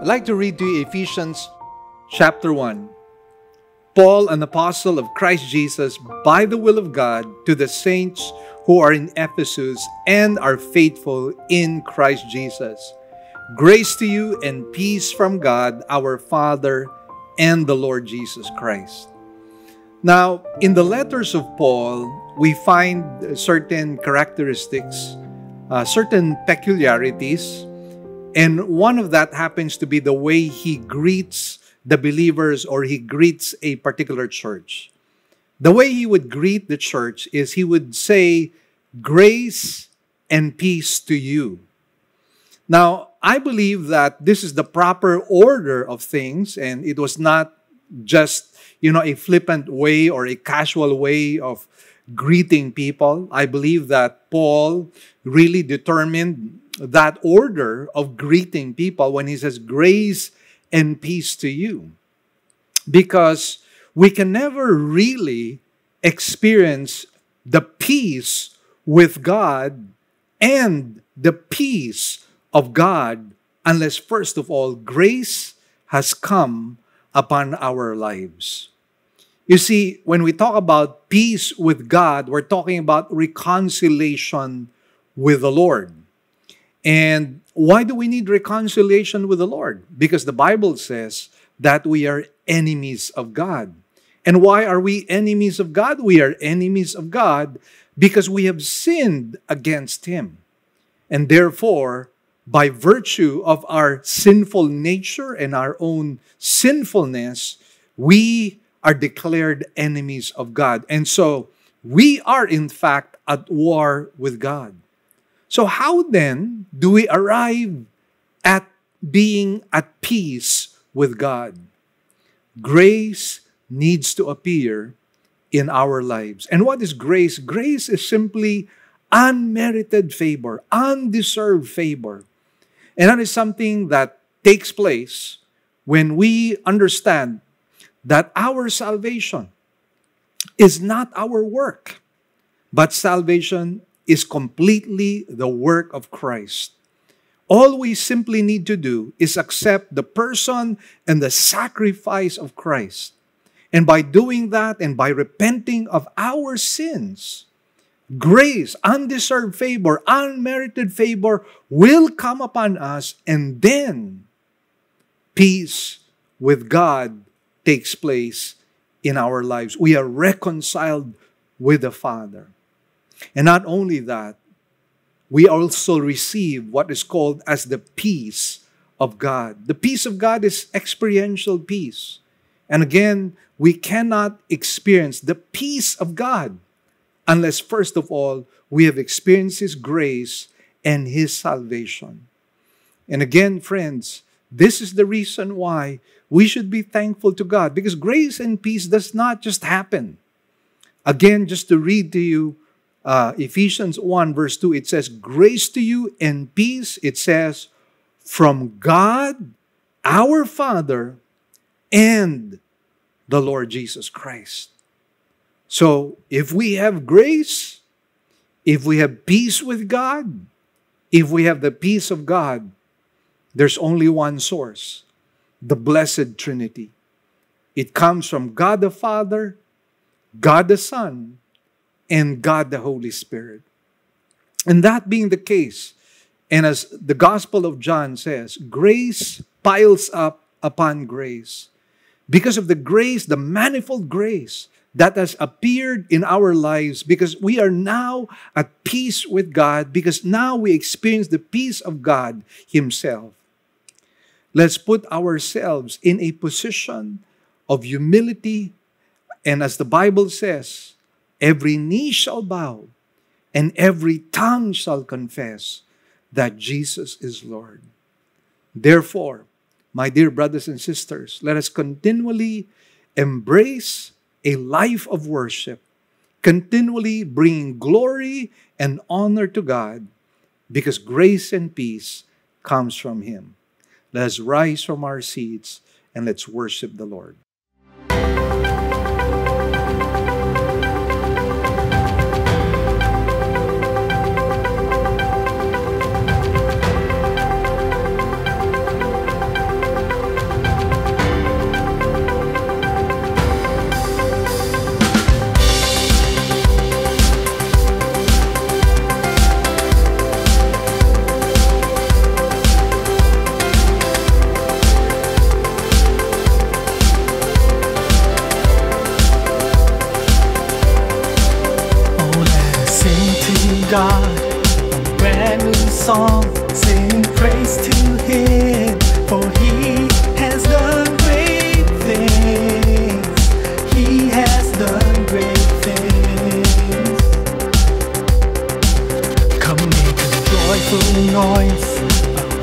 I'd like to read to you Ephesians chapter 1. Paul, an apostle of Christ Jesus, by the will of God, to the saints who are in Ephesus and are faithful in Christ Jesus. Grace to you and peace from God, our Father, and the Lord Jesus Christ. Now, in the letters of Paul, we find certain characteristics, certain peculiarities, and one of that happens to be the way he greets the believers, or he greets a particular church. The way he would greet the church is he would say, grace and peace to you. Now, I believe that this is the proper order of things, and it was not just, a flippant way or a casual way of greeting people. I believe that Paul really determined that order of greeting people when he says grace and peace to you. Because we can never really experience the peace with God and the peace of God unless, first of all, grace has come upon our lives. You see, when we talk about peace with God, we're talking about reconciliation with the Lord. And why do we need reconciliation with the Lord? Because the Bible says that we are enemies of God. And why are we enemies of God? We are enemies of God because we have sinned against Him. And therefore, by virtue of our sinful nature and our own sinfulness, we are declared enemies of God. And so, we are in fact at war with God. So how then do we arrive at being at peace with God? Grace needs to appear in our lives. And what is grace? Grace is simply unmerited favor, undeserved favor. And that is something that takes place when we understand that our salvation is not our work, but salvation is completely the work of Christ. All we simply need to do is accept the person and the sacrifice of Christ. And by doing that and by repenting of our sins, grace, undeserved favor, unmerited favor will come upon us, and then peace with God takes place in our lives. We are reconciled with the Father. And not only that, we also receive what is called as the peace of God. The peace of God is experiential peace. And again, we cannot experience the peace of God unless, first of all, we have experienced His grace and His salvation. And again, friends, this is the reason why we should be thankful to God, because grace and peace does not just happen. Again, just to read to you, Ephesians 1 verse 2, it says, grace to you and peace, it says, from God, our Father, and the Lord Jesus Christ. So, if we have grace, if we have peace with God, if we have the peace of God, there's only one source, the Blessed Trinity. It comes from God the Father, God the Son, and God the Holy Spirit. And that being the case, and as the Gospel of John says, grace piles up upon grace. Because of the grace, the manifold grace that has appeared in our lives, because we are now at peace with God, because now we experience the peace of God Himself. Let's put ourselves in a position of humility, and as the Bible says, every knee shall bow, and every tongue shall confess that Jesus is Lord. Therefore, my dear brothers and sisters, let us continually embrace a life of worship, continually bringing glory and honor to God, because grace and peace comes from Him. Let us rise from our seats and let's worship the Lord. God a brand new song, sing praise to Him, for He has done great things. He has done great things. Come make a joyful noise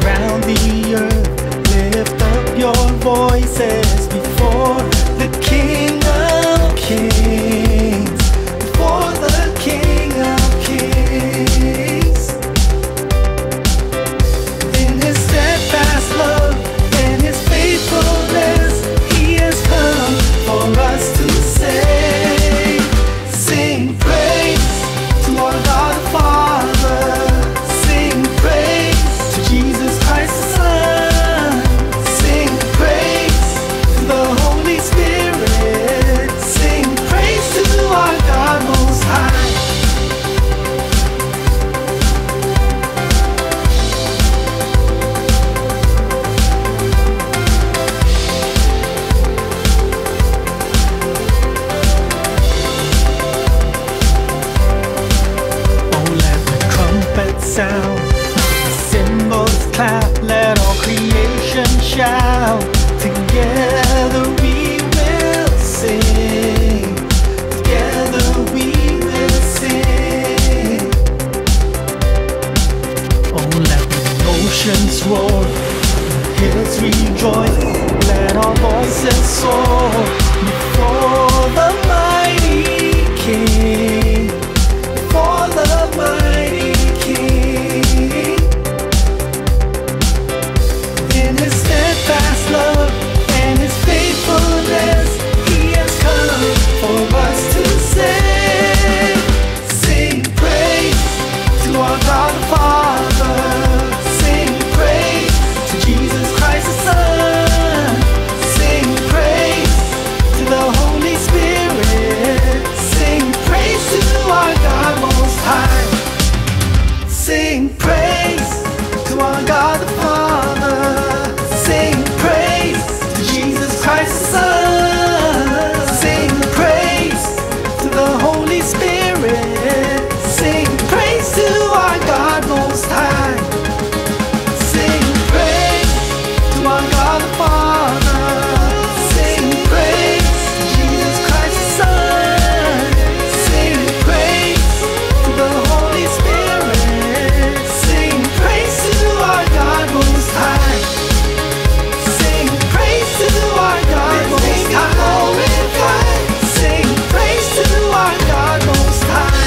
around the earth. Lift up your voices before the King of Kings, before the King of Kings. In His steadfast love and His faithfulness, He has come for us to say, sing praise to our God the Father, sing praise to Jesus Christ the Son, sing praise to the Holy Spirit, sing praise to our God Most High. Oh, let the trumpet sound, the cymbals clap, let all creation shout. Together we will sing, together we will sing. Oh, let the oceans roar, the hills rejoice, let our voices soar before the mighty King, before the mighty King. In His steadfast love and His faithfulness, He has come for us to say, sing praise to our God the Father, sing praise to Jesus Christ the Son, sing praise to the Holy Spirit, sing praise to our God Most High. Sing praise to our God the Father, sing praise to Jesus Christ the Son, sing praise to the Holy Spirit, sing praise to our God Most High. Sing praise to our God the Father, sing praise to Jesus Christ the Son, sing praise to the Holy Spirit, sing praise to our God Most High. Sing praise to our God Most High. Sing praise to our God Most High.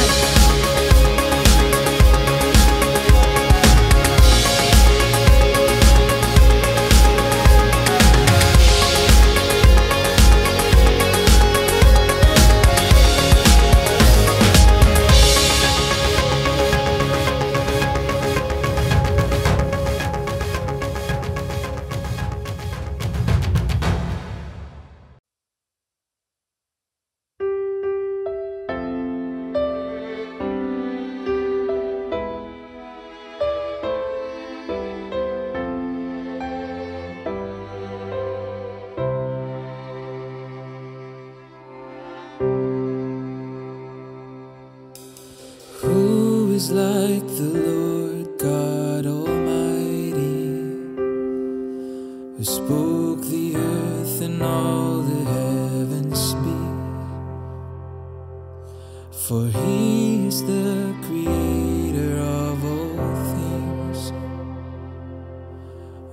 Who is like the Lord God Almighty, who spoke the earth and all the heavens speak? For He is the creator of all things.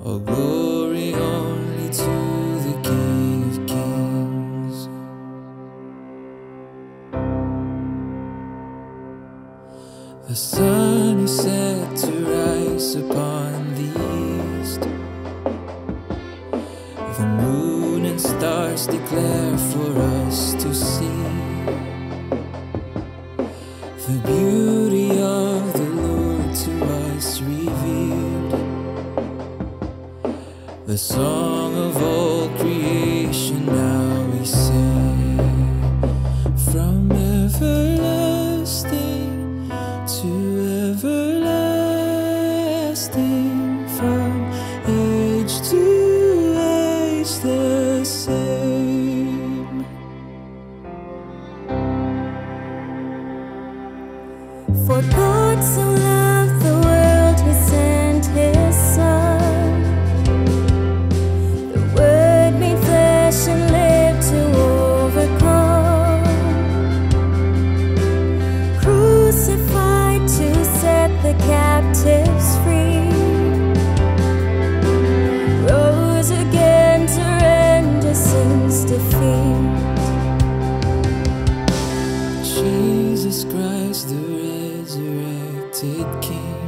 All glory only to the King of Kings. The sun is set to rise upon the east. The moon and stars declare for us to see the beauty of the Lord to us revealed. The song of all creation now we sing, from everlasting to everlasting, from age to age the same. For God so loved the world, he sent his Son. The Word made flesh and lived to overcome. Crucified to set the captives free. Rose again to render sin's defeat. Jesus Christ, the resurrected King.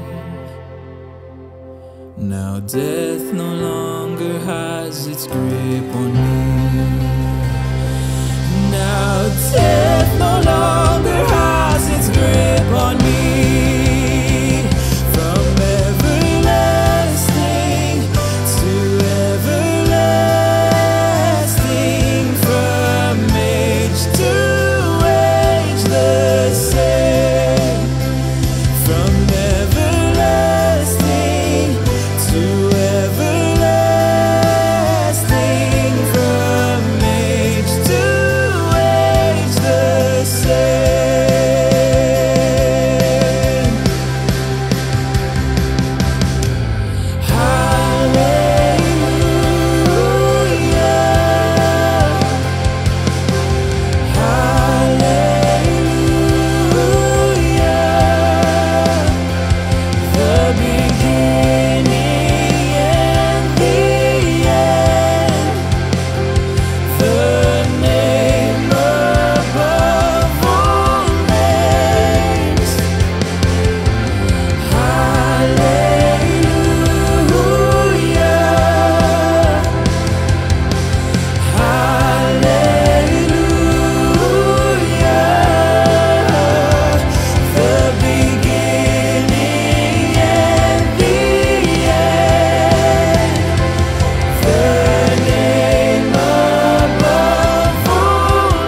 Now death no longer has its grip on me. Now death no longer has its grip on me. From everlasting to everlasting, from age to age the same. From everlasting to everlasting, from age to age the same. Hallelujah, hallelujah. The beginning and the end, the name above all names. Hallelujah, the beginning and the end, the name above all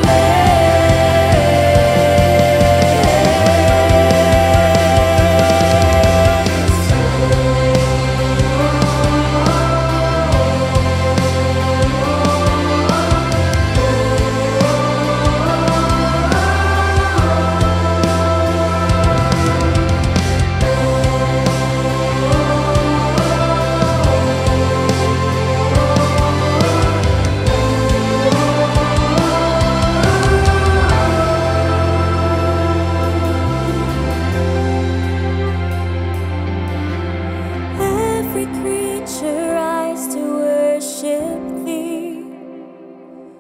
Every creature rise to worship thee,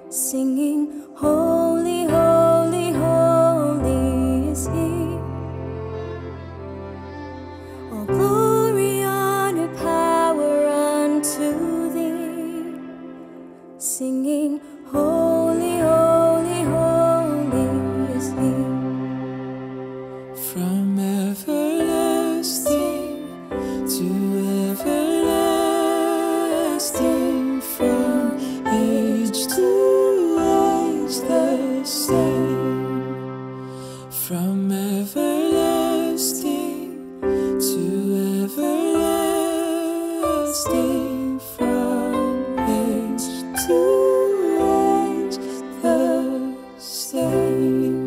singing, holy, holy, holy is he. All glory, honor, power unto thee, singing, holy, holy, holy is he. From everlasting to everlasting, from age to age the same. From everlasting to everlasting, from age to age the same.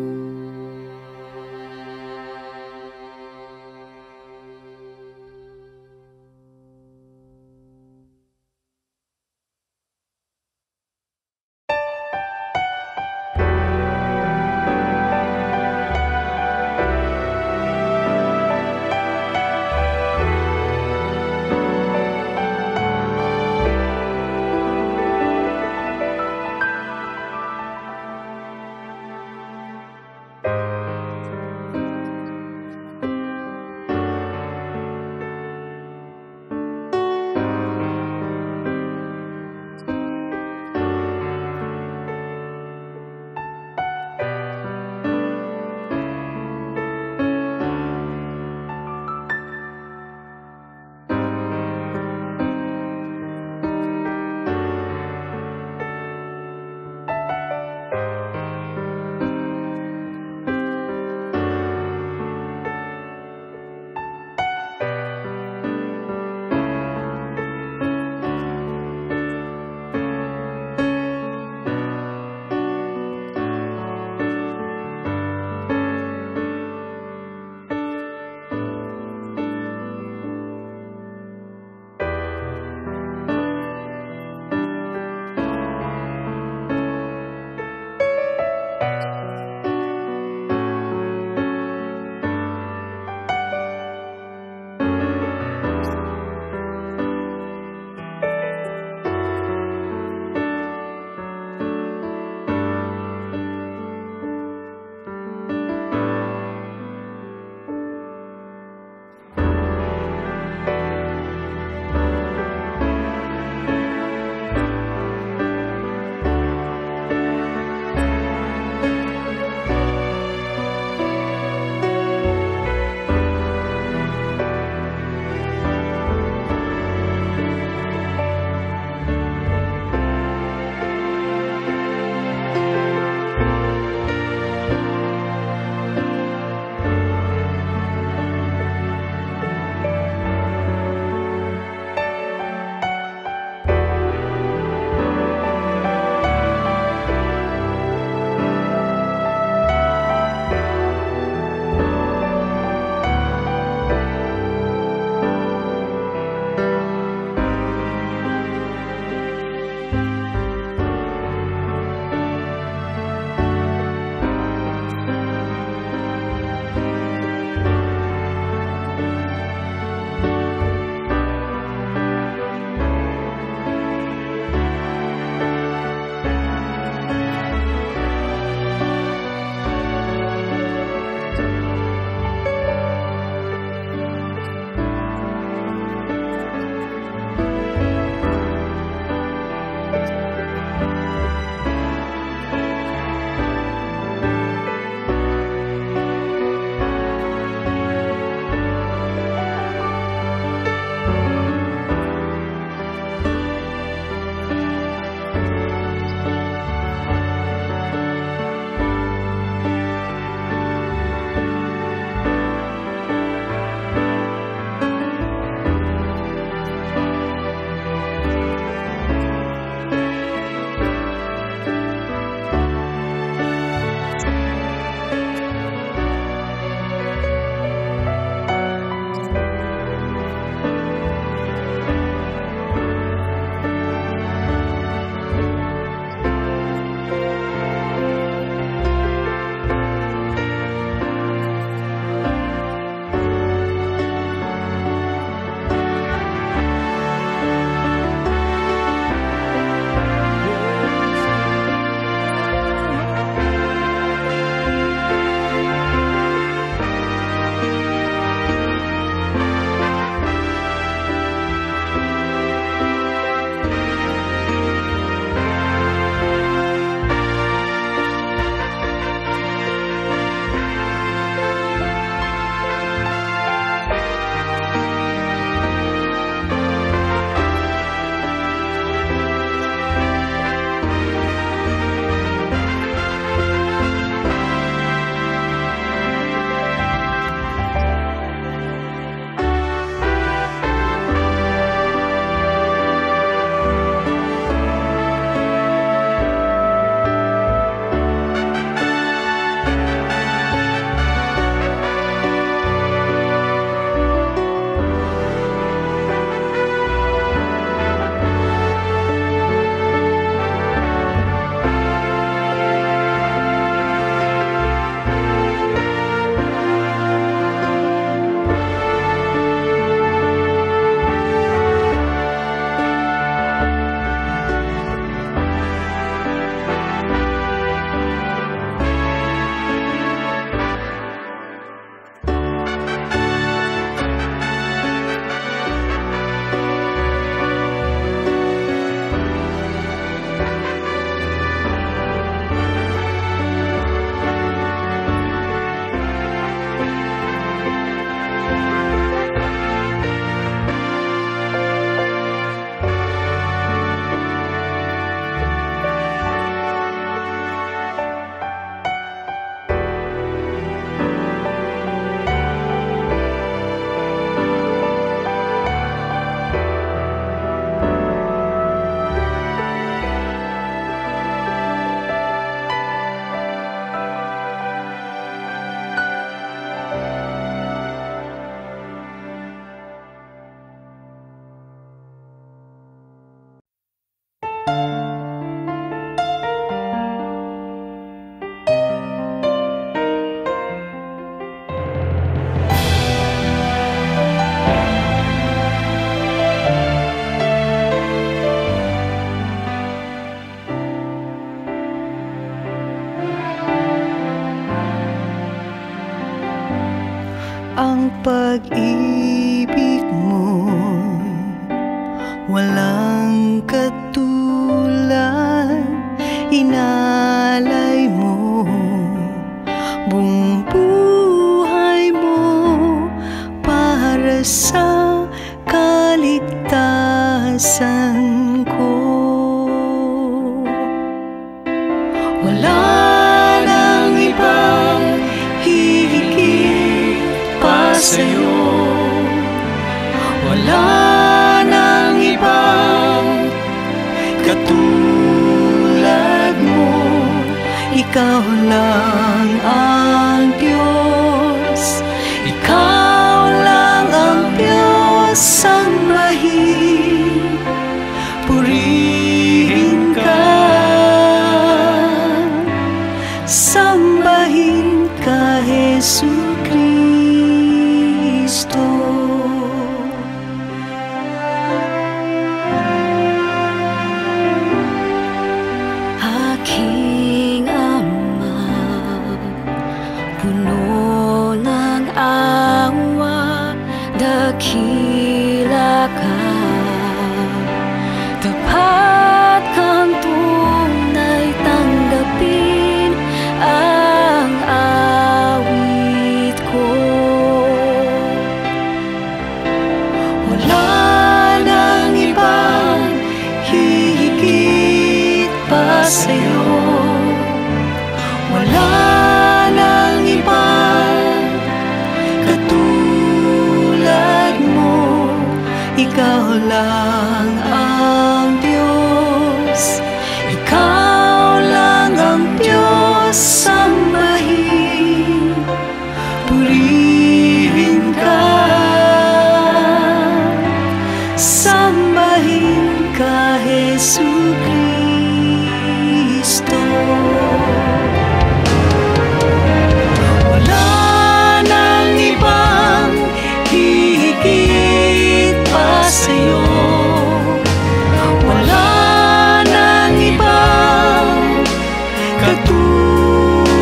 ang pag-ibig mo, walang katulad. Inalay mo buong buhay mo para sa kaligtasan ko. Wala nang ibang hihigit pa sa'yo, wala nang ibang katulad mo. Ikaw lang ang Diyos, ikaw lang ang Diyos. Sambahin, purihin ka, sambahin ka, Jesucristo. Aking Ama, puno ng awa, dakila ka, tapat kang tunay, tanggapin ang awit ko. Wala nang ibang hihigit pa sa'yo, wala nang ibang katulad mo. Ikaw lang ang Diyos, ikaw lang ang Diyos. Sambahin, purihin ka, sambahin ka, Jesucristo. Wala nang ibang hihigit pa sa'yo, wala nang ibang katulad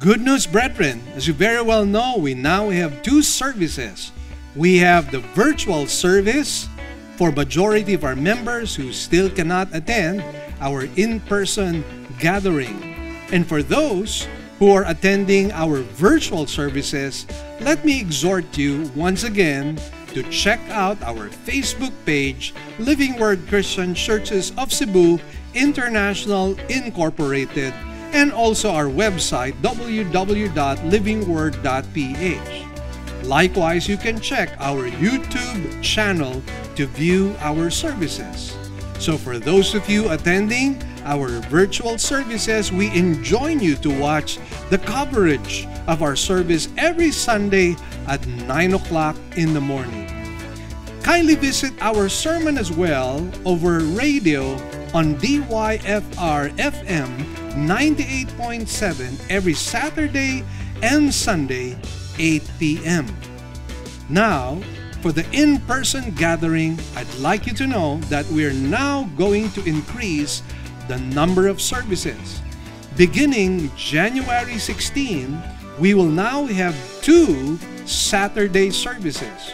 Good news, brethren. As you very well know, we now have two services. We have the virtual service for majority of our members who still cannot attend our in-person gathering. And for those who are attending our virtual services, let me exhort you once again to check out our Facebook page, Living Word Christian Churches of Cebu International Incorporated, and also our website, www.livingword.ph. Likewise, you can check our YouTube channel to view our services. So for those of you attending our virtual services, we enjoin you to watch the coverage of our service every Sunday at 9 o'clock in the morning. Kindly visit our sermon as well over radio on DYFR FM 98.7 every Saturday and Sunday, 8 p.m. Now, for the in-person gathering, I'd like you to know that we're now going to increase the number of services. Beginning January 16, we will now have 2 Saturday services.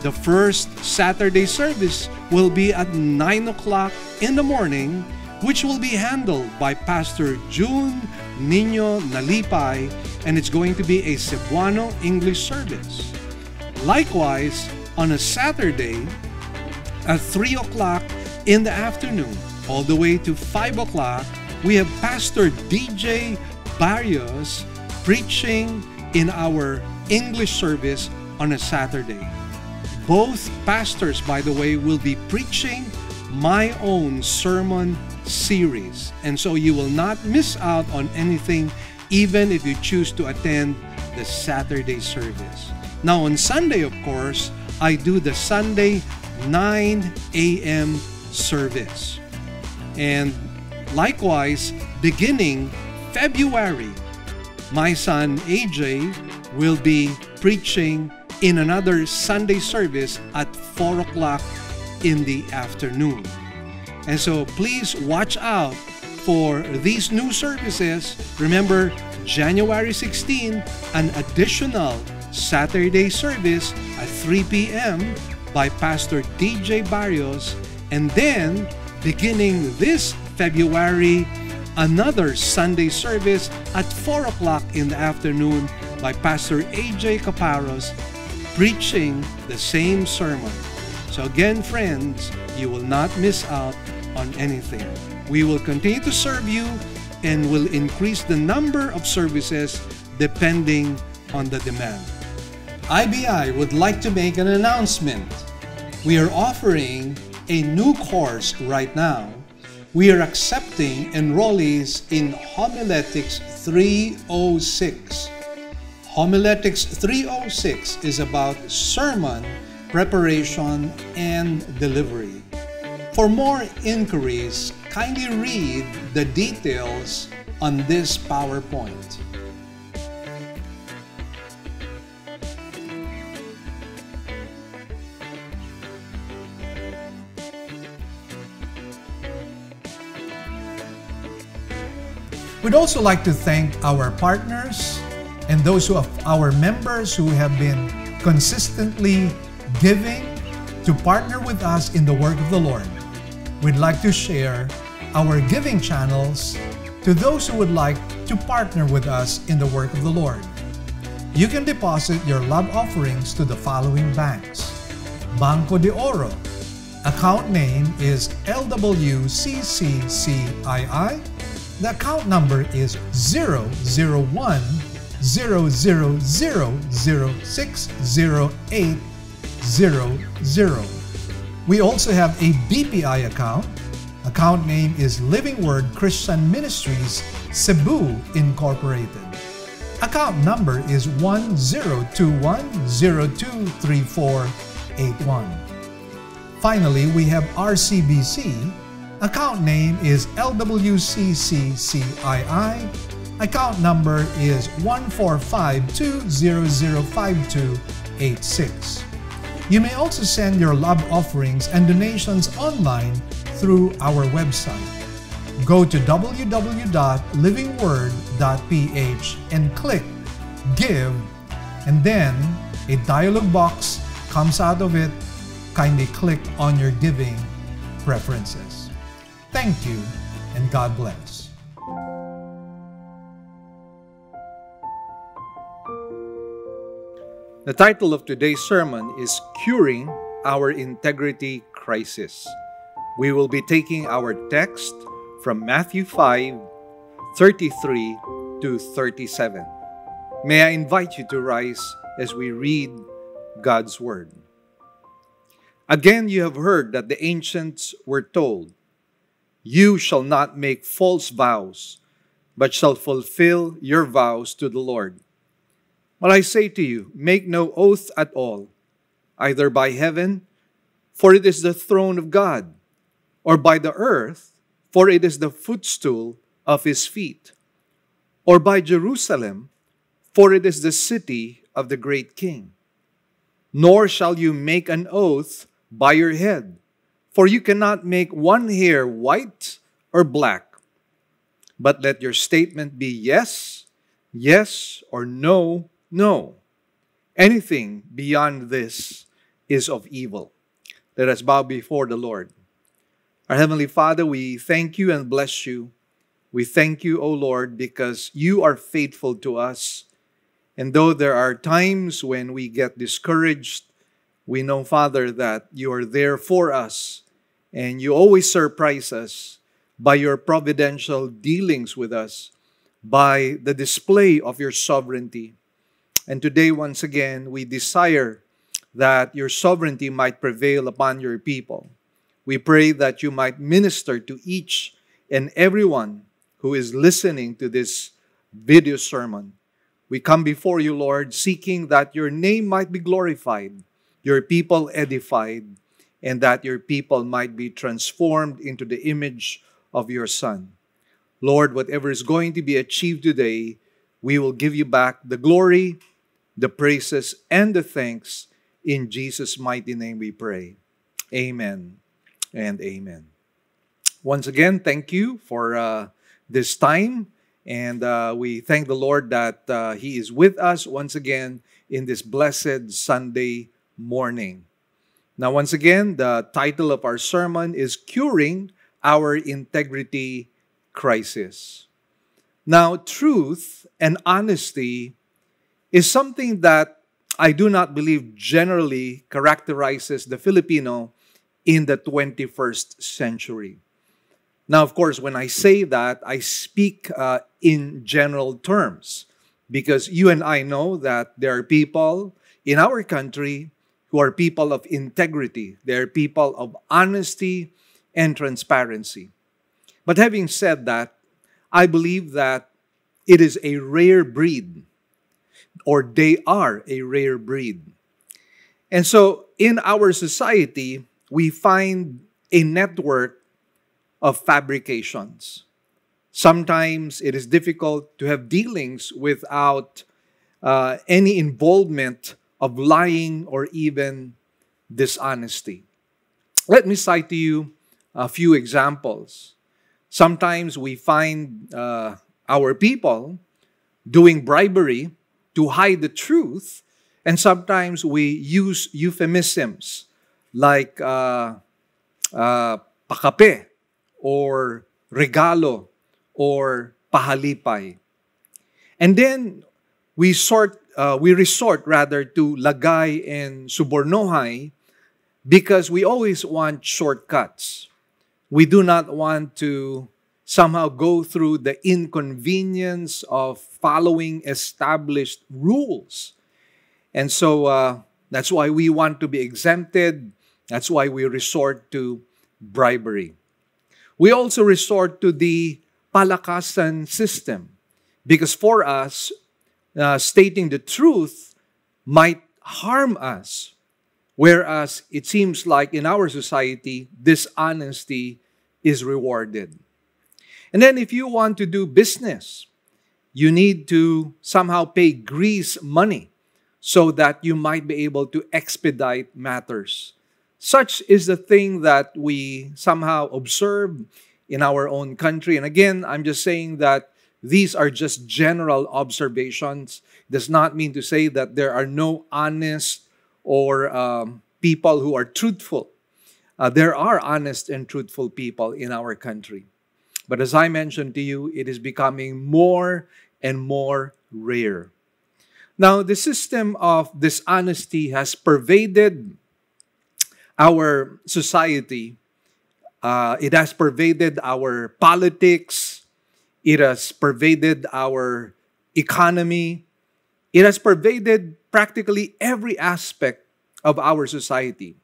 The first Saturday service will be at 9 o'clock in the morning, which will be handled by Pastor June Nino Nalipay, and it's going to be a Cebuano English service. Likewise, on a Saturday at 3 o'clock in the afternoon, all the way to 5 o'clock, we have Pastor DJ Barrios preaching in our English service on a Saturday. Both pastors, by the way, will be preaching my own sermon series. And so you will not miss out on anything, even if you choose to attend the Saturday service. Now on Sunday, of course, I do the Sunday 9 a.m. service. And likewise, beginning February, my son AJ will be preaching in another Sunday service at 4 o'clock in the afternoon. And so please watch out for these new services. Remember, January 16, an additional Saturday service at 3 p.m. by Pastor DJ Barrios. And then, beginning this February, another Sunday service at 4 o'clock in the afternoon by Pastor AJ Caparros, preaching the same sermon. So again, friends, you will not miss out on anything. We will continue to serve you and will increase the number of services depending on the demand. IBI would like to make an announcement. We are offering a new course right now. We are accepting enrollees in Homiletics 306. Homiletics 306 is about sermon preparation and delivery. For more inquiries, kindly read the details on this PowerPoint. We'd also like to thank our partners and those of our members who have been consistently giving to partner with us in the work of the Lord. We'd like to share our giving channels to those who would like to partner with us in the work of the Lord. You can deposit your love offerings to the following banks. Banco de Oro. Account name is LWCCCII. The account number is 001-000-60800. We also have a BPI account. Account name is Living Word Christian Ministries, Cebu Incorporated. Account number is 1021023481. Finally, we have RCBC. Account name is LWCCCII. Account number is 14520052886. You may also send your love offerings and donations online through our website. go to www.livingword.ph and click Give, and then a dialog box comes out of it. Kindly click on your giving preferences. Thank you, and God bless. The title of today's sermon is Curing Our Integrity Crisis. We will be taking our text from Matthew 5:33 to 37. May I invite you to rise as we read God's Word. Again, you have heard that the ancients were told, "You shall not make false vows, but shall fulfill your vows to the Lord." But I say to you, make no oath at all, either by heaven, for it is the throne of God, or by the earth, for it is the footstool of his feet, or by Jerusalem, for it is the city of the great king. Nor shall you make an oath by your head, for you cannot make one hair white or black. But let your statement be yes, yes, or no, no. Anything beyond this is of evil. Let us bow before the Lord. Our Heavenly Father, we thank you and bless you. We thank you, O Lord, because you are faithful to us. And though there are times when we get discouraged, we know, Father, that you are there for us. And you always surprise us by your providential dealings with us, by the display of your sovereignty. And today, once again, we desire that your sovereignty might prevail upon your people. We pray that you might minister to each and everyone who is listening to this video sermon. We come before you, Lord, seeking that your name might be glorified, your people edified, and that your people might be transformed into the image of your Son. Lord, whatever is going to be achieved today, we will give you back the glory, the praises, and the thanks. In Jesus' mighty name we pray. Amen and amen. Once again, thank you for this time. And we thank the Lord that He is with us once again in this blessed Sunday morning. Now, once again, the title of our sermon is Curing Our Integrity Crisis. Now, truth and honesty is something that I do not believe generally characterizes the Filipino in the 21st century. Now, of course, when I say that, I speak in general terms, because you and I know that there are people in our country who are people of integrity. They are people of honesty and transparency. But having said that, I believe that it is a rare breed, or they are a rare breed. And so in our society, we find a network of fabrications. Sometimes it is difficult to have dealings without any involvement of lying or even dishonesty. Let me cite to you a few examples. Sometimes we find our people doing bribery to hide the truth, and sometimes we use euphemisms like pakape, or regalo, or pahalipay. And then we resort to lagay and subornohay because we always want shortcuts. We do not want to somehow go through the inconvenience of following established rules. And so that's why we want to be exempted. That's why we resort to bribery. We also resort to the palakasan system because for us, stating the truth might harm us, whereas it seems like in our society, dishonesty is rewarded. And then if you want to do business, you need to somehow pay grease money so that you might be able to expedite matters. Such is the thing that we somehow observe in our own country. And again, I'm just saying that these are just general observations. Does not mean to say that there are no honest or people who are truthful. There are honest and truthful people in our country. But as I mentioned to you, it is becoming more and more rare. Now, the system of dishonesty has pervaded our society. It has pervaded our politics. It has pervaded our economy. It has pervaded practically every aspect of our society,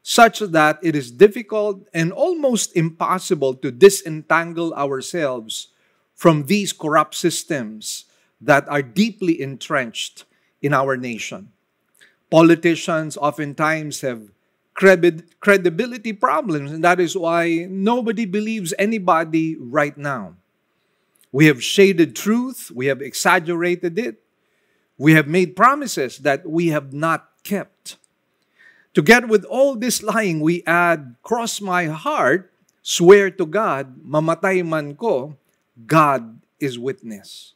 such that it is difficult and almost impossible to disentangle ourselves from these corrupt systems that are deeply entrenched in our nation. Politicians oftentimes have credibility problems, and that is why nobody believes anybody right now. We have shaded truth, we have exaggerated it, we have made promises that we have not kept. Together with all this lying, we add, cross my heart, swear to God, mamatay man ko, God is witness.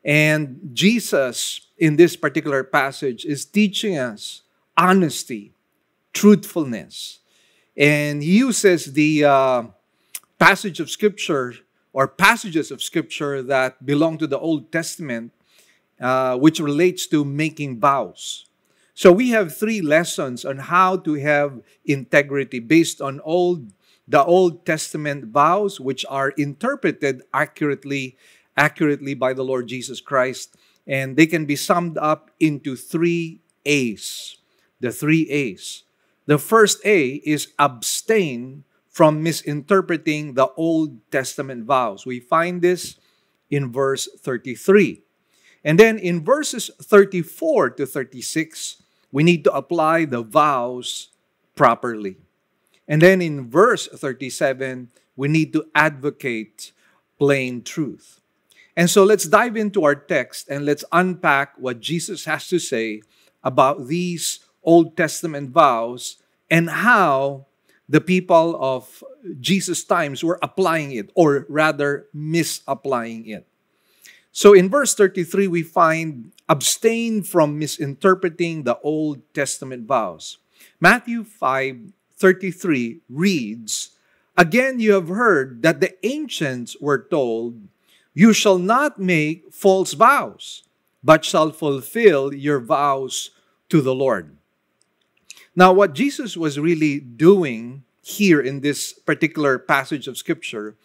And Jesus, in this particular passage, is teaching us honesty, truthfulness. And he uses the passage of Scripture or passages of Scripture that belong to the Old Testament, which relates to making vows. So we have 3 lessons on how to have integrity based on the Old Testament vows, which are interpreted accurately by the Lord Jesus Christ. And they can be summed up into 3 A's. The 3 A's. The first A is abstain from misinterpreting the Old Testament vows. We find this in verse 33. And then in verses 34 to 36, we need to apply the vows properly. And then in verse 37, we need to advocate plain truth. And so let's dive into our text and let's unpack what Jesus has to say about these Old Testament vows and how the people of Jesus' times were applying it, or rather misapplying it. So in verse 33, we find abstain from misinterpreting the Old Testament vows. Matthew 5:33 reads, "Again you have heard that the ancients were told, 'You shall not make false vows, but shall fulfill your vows to the Lord.'" Now, what Jesus was really doing here in this particular passage of Scripture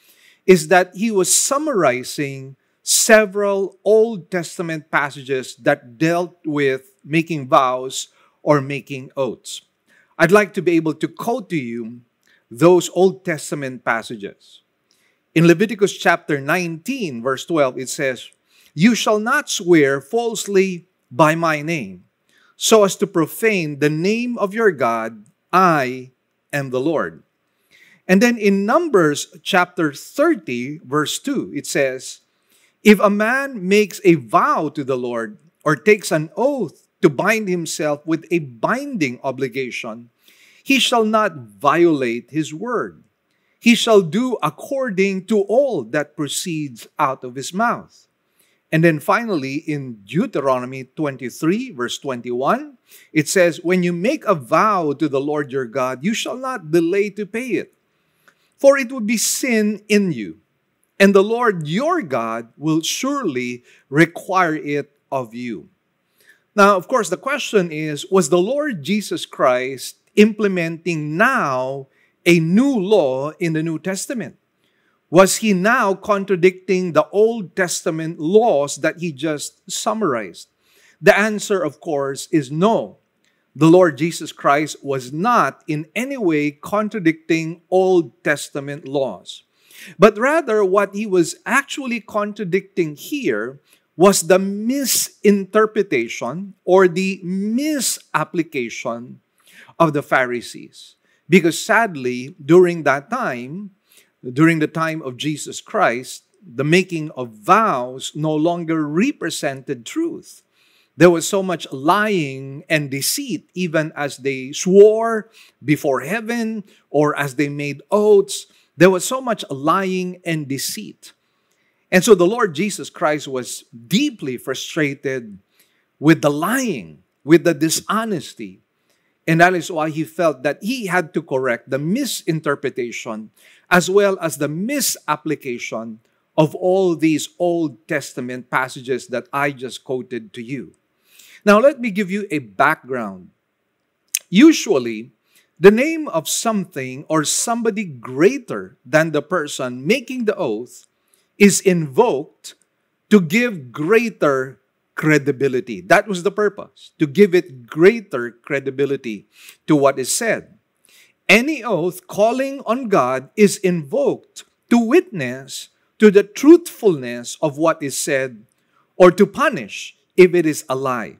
is that he was summarizing several Old Testament passages that dealt with making vows or making oaths. I'd like to be able to quote to you those Old Testament passages. In Leviticus chapter 19, verse 12, it says, "You shall not swear falsely by my name, so as to profane the name of your God. I am the Lord." And then in Numbers chapter 30, verse 2, it says, "If a man makes a vow to the Lord or takes an oath to bind himself with a binding obligation, he shall not violate his word. He shall do according to all that proceeds out of his mouth." And then finally, in Deuteronomy 23, verse 21, it says, "When you make a vow to the Lord your God, you shall not delay to pay it, for it would be sin in you. And the Lord your God will surely require it of you." Now, of course, the question is, was the Lord Jesus Christ implementing now a new law in the New Testament? Was he now contradicting the Old Testament laws that he just summarized? The answer, of course, is no. The Lord Jesus Christ was not in any way contradicting Old Testament laws. But rather, what he was actually contradicting here was the misinterpretation or the misapplication of the Pharisees. Because sadly, during the time of Jesus Christ, the making of vows no longer represented truth. There was so much lying and deceit, even as they swore before heaven or as they made oaths. There was so much lying and deceit. And so the Lord Jesus Christ was deeply frustrated with the lying, with the dishonesty. And that is why he felt that he had to correct the misinterpretation as well as the misapplication of all these Old Testament passages that I just quoted to you. Now, let me give you a background. Usually, the name of something or somebody greater than the person making the oath is invoked to give greater credibility. That was the purpose, to give it greater credibility to what is said. Any oath calling on God is invoked to witness to the truthfulness of what is said or to punish if it is a lie.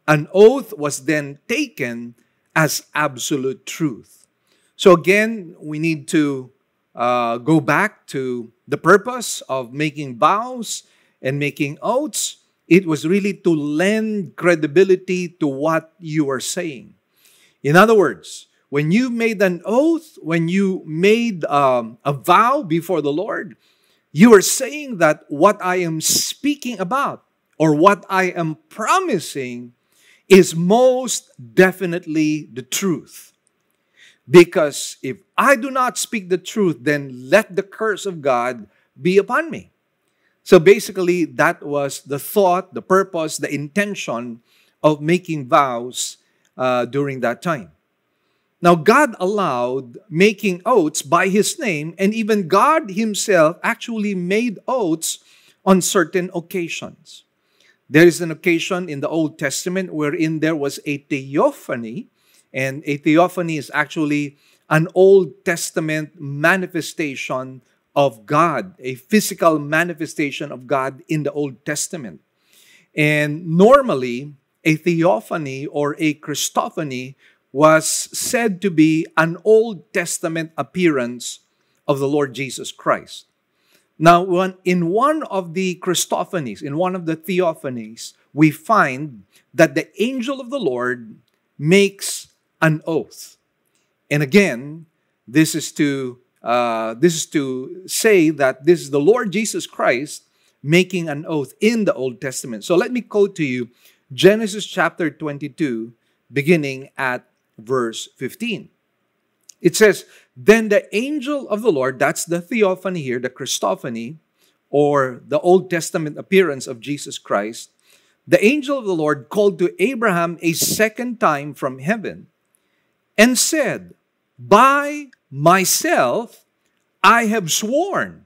An oath was then taken as absolute truth. So again, we need to go back to the purpose of making vows and making oaths. It was really to lend credibility to what you are saying. In other words, when you made an oath, when you made a vow before the Lord, you are saying that what I am speaking about or what I am promising is most definitely the truth. Because if I do not speak the truth, then let the curse of God be upon me. So basically, that was the thought, the purpose, the intention of making vows during that time. Now, God allowed making oaths by His name, and even God Himself actually made oaths on certain occasions. There is an occasion in the Old Testament wherein there was a theophany, and a theophany is actually an Old Testament manifestation of God, a physical manifestation of God in the Old Testament. And normally, a theophany or a Christophany was said to be an Old Testament appearance of the Lord Jesus Christ. Now, in one of the Christophanies, in one of the theophanies, we find that the angel of the Lord makes an oath. And again, this is to say that this is the Lord Jesus Christ making an oath in the Old Testament. So let me quote to you Genesis chapter 22, beginning at verse 15. It says, "Then the angel of the Lord," that's the theophany here, the Christophany, or the Old Testament appearance of Jesus Christ, "the angel of the Lord called to Abraham a second time from heaven and said, By myself I have sworn,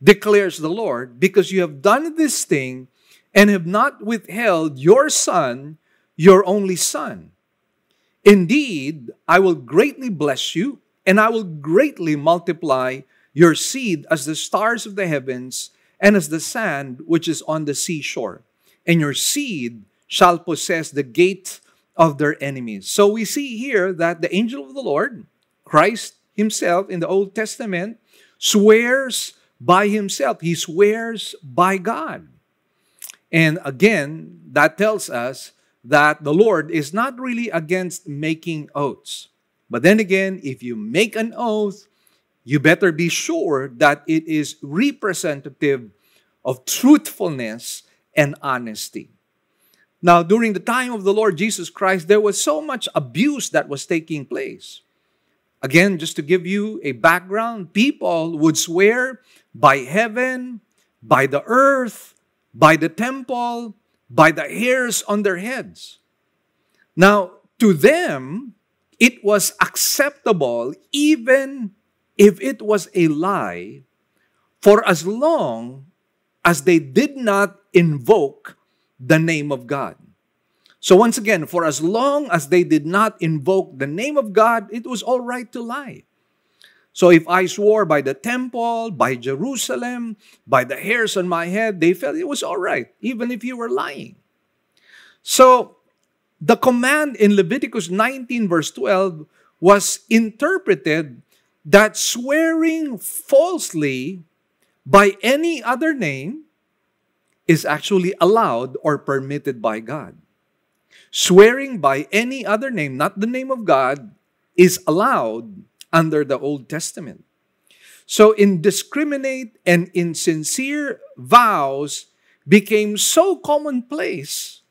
declares the Lord, because you have done this thing and have not withheld your son, your only son. Indeed, I will greatly bless you, and I will greatly multiply your seed as the stars of the heavens and as the sand which is on the seashore. And your seed shall possess the gate of their enemies." So we see here that the angel of the Lord, Christ Himself in the Old Testament, swears by Himself. He swears by God. And again, that tells us that the Lord is not really against making oaths. But then again, if you make an oath, you better be sure that it is representative of truthfulness and honesty. Now, during the time of the Lord Jesus Christ, there was so much abuse that was taking place. Again, just to give you a background, people would swear by heaven, by the earth, by the temple, by the hairs on their heads. Now, to them, it was acceptable even if it was a lie, for as long as they did not invoke the name of God. So once again, for as long as they did not invoke the name of God, it was all right to lie. So if I swore by the temple, by Jerusalem, by the hairs on my head, they felt it was all right, even if you were lying. So the command in Leviticus 19 verse 12 was interpreted that swearing falsely by any other name is actually allowed or permitted by God. Swearing by any other name, not the name of God, is allowed under the Old Testament. So indiscriminate and insincere vows became so commonplace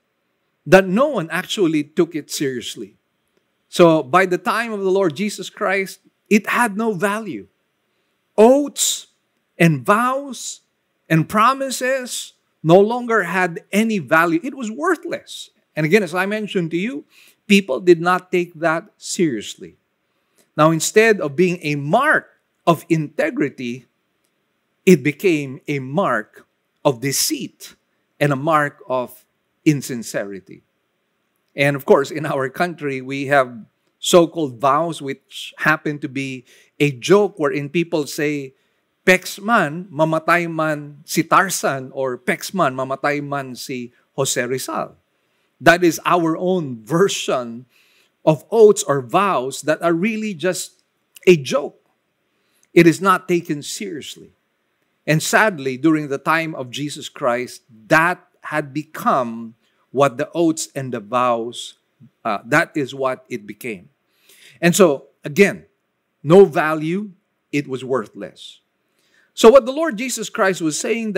that no one actually took it seriously. So by the time of the Lord Jesus Christ, it had no value. Oaths and vows and promises no longer had any value. It was worthless. And again, as I mentioned to you, people did not take that seriously. Now, instead of being a mark of integrity, it became a mark of deceit and a mark of insincerity. And of course, in our country, we have so-called vows, which happen to be a joke wherein people say, Pex man, mamatay man si Tarzan, or Pex man, mamatay man si Jose Rizal. That is our own version of oaths or vows that are really just a joke. It is not taken seriously. And sadly, during the time of Jesus Christ, that had become what the oaths and the vows, that is what it became. And so, again, no value, it was worthless. So what the Lord Jesus Christ was saying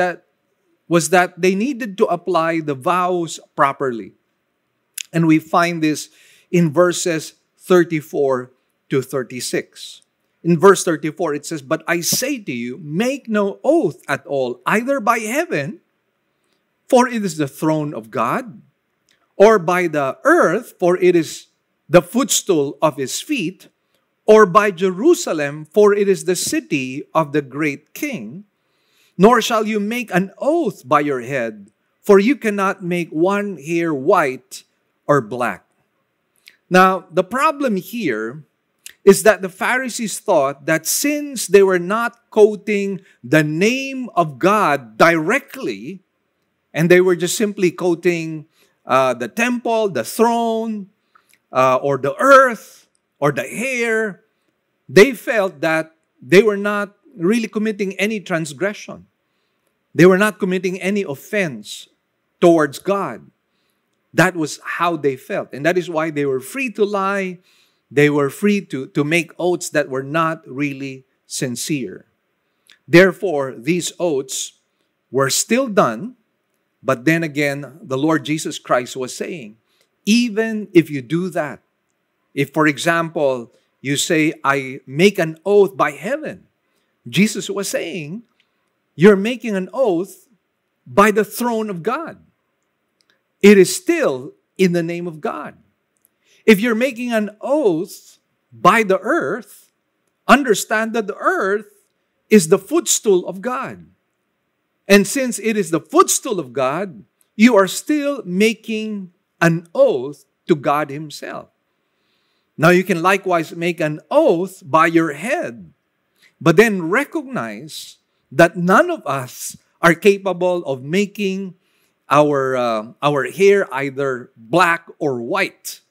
was that they needed to apply the vows properly. And we find this in verses 34 to 36. In verse 34, it says, But I say to you, make no oath at all, either by heaven, for it is the throne of God, or by the earth, for it is the footstool of his feet, or by Jerusalem, for it is the city of the great king. Nor shall you make an oath by your head, for you cannot make one hair white or black. Now, the problem here is that the Pharisees thought that since they were not quoting the name of God directly, and they were just simply quoting the temple, the throne, or the earth, or the hair, they felt that they were not really committing any transgression. They were not committing any offense towards God. That was how they felt. And that is why they were free to lie. They were free to make oaths that were not really sincere. Therefore, these oaths were still done. But then again, the Lord Jesus Christ was saying, even if you do that, if, for example, you say, I make an oath by heaven, Jesus was saying, you're making an oath by the throne of God. It is still in the name of God. If you're making an oath by the earth, understand that the earth is the footstool of God. And since it is the footstool of God, you are still making an oath to God Himself. Now, you can likewise make an oath by your head, but then recognize that none of us are capable of making our hair either black or white.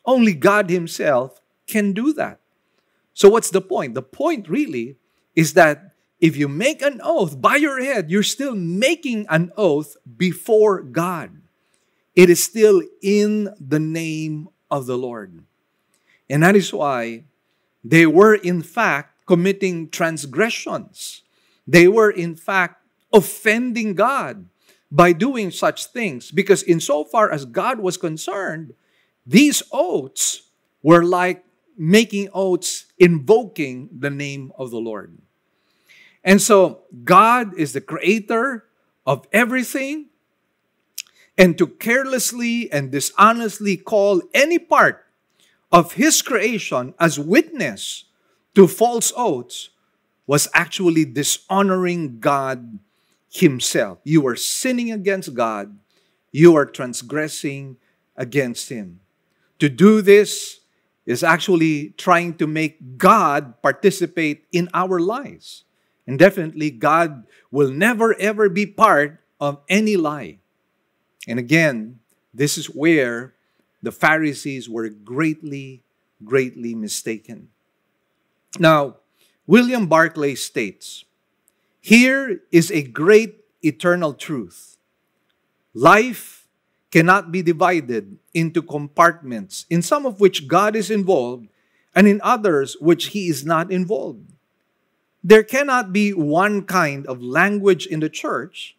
Only God Himself can do that. So what's the point? The point really is that if you make an oath by your head, you're still making an oath before God. It is still in the name of the Lord. And that is why they were in fact committing transgressions. They were in fact offending God by doing such things. Because insofar as God was concerned, these oaths were like making oaths invoking the name of the Lord. And so God is the creator of everything. And to carelessly and dishonestly call any part of His creation as witness to false oaths was actually dishonoring God Himself. You are sinning against God. You are transgressing against Him. To do this is actually trying to make God participate in our lives. And definitely, God will never ever be part of any lie. And again, this is where the Pharisees were greatly, greatly mistaken. Now, William Barclay states, here is a great eternal truth. Life cannot be divided into compartments, in some of which God is involved, and in others which He is not involved. there cannot be one kind of language in the church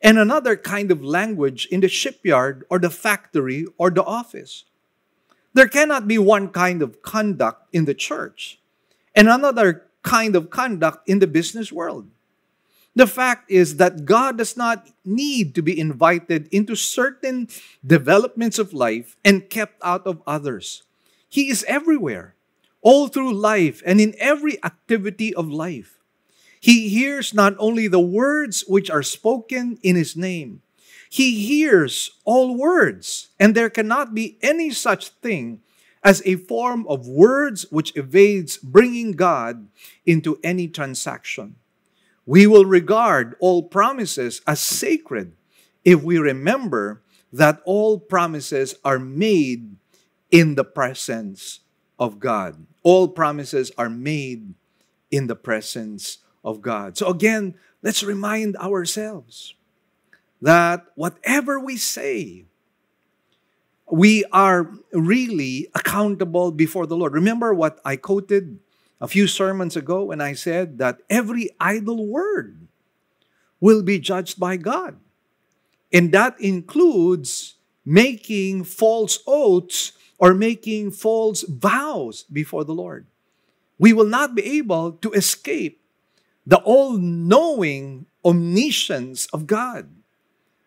and another kind of language in the shipyard or the factory or the office. There cannot be one kind of conduct in the church and another kind of conduct in the business world. The fact is that God does not need to be invited into certain developments of life and kept out of others. He is everywhere, all through life and in every activity of life. He hears not only the words which are spoken in His name, He hears all words, and there cannot be any such thing as a form of words which evades bringing God into any transaction. We will regard all promises as sacred if we remember that all promises are made in the presence of God. All promises are made in the presence of God. So again, let's remind ourselves that whatever we say, we are really accountable before the Lord. Remember what I quoted a few sermons ago when I said that every idle word will be judged by God. And that includes making false oaths or making false vows before the Lord. We will not be able to escape the all-knowing omniscience of God.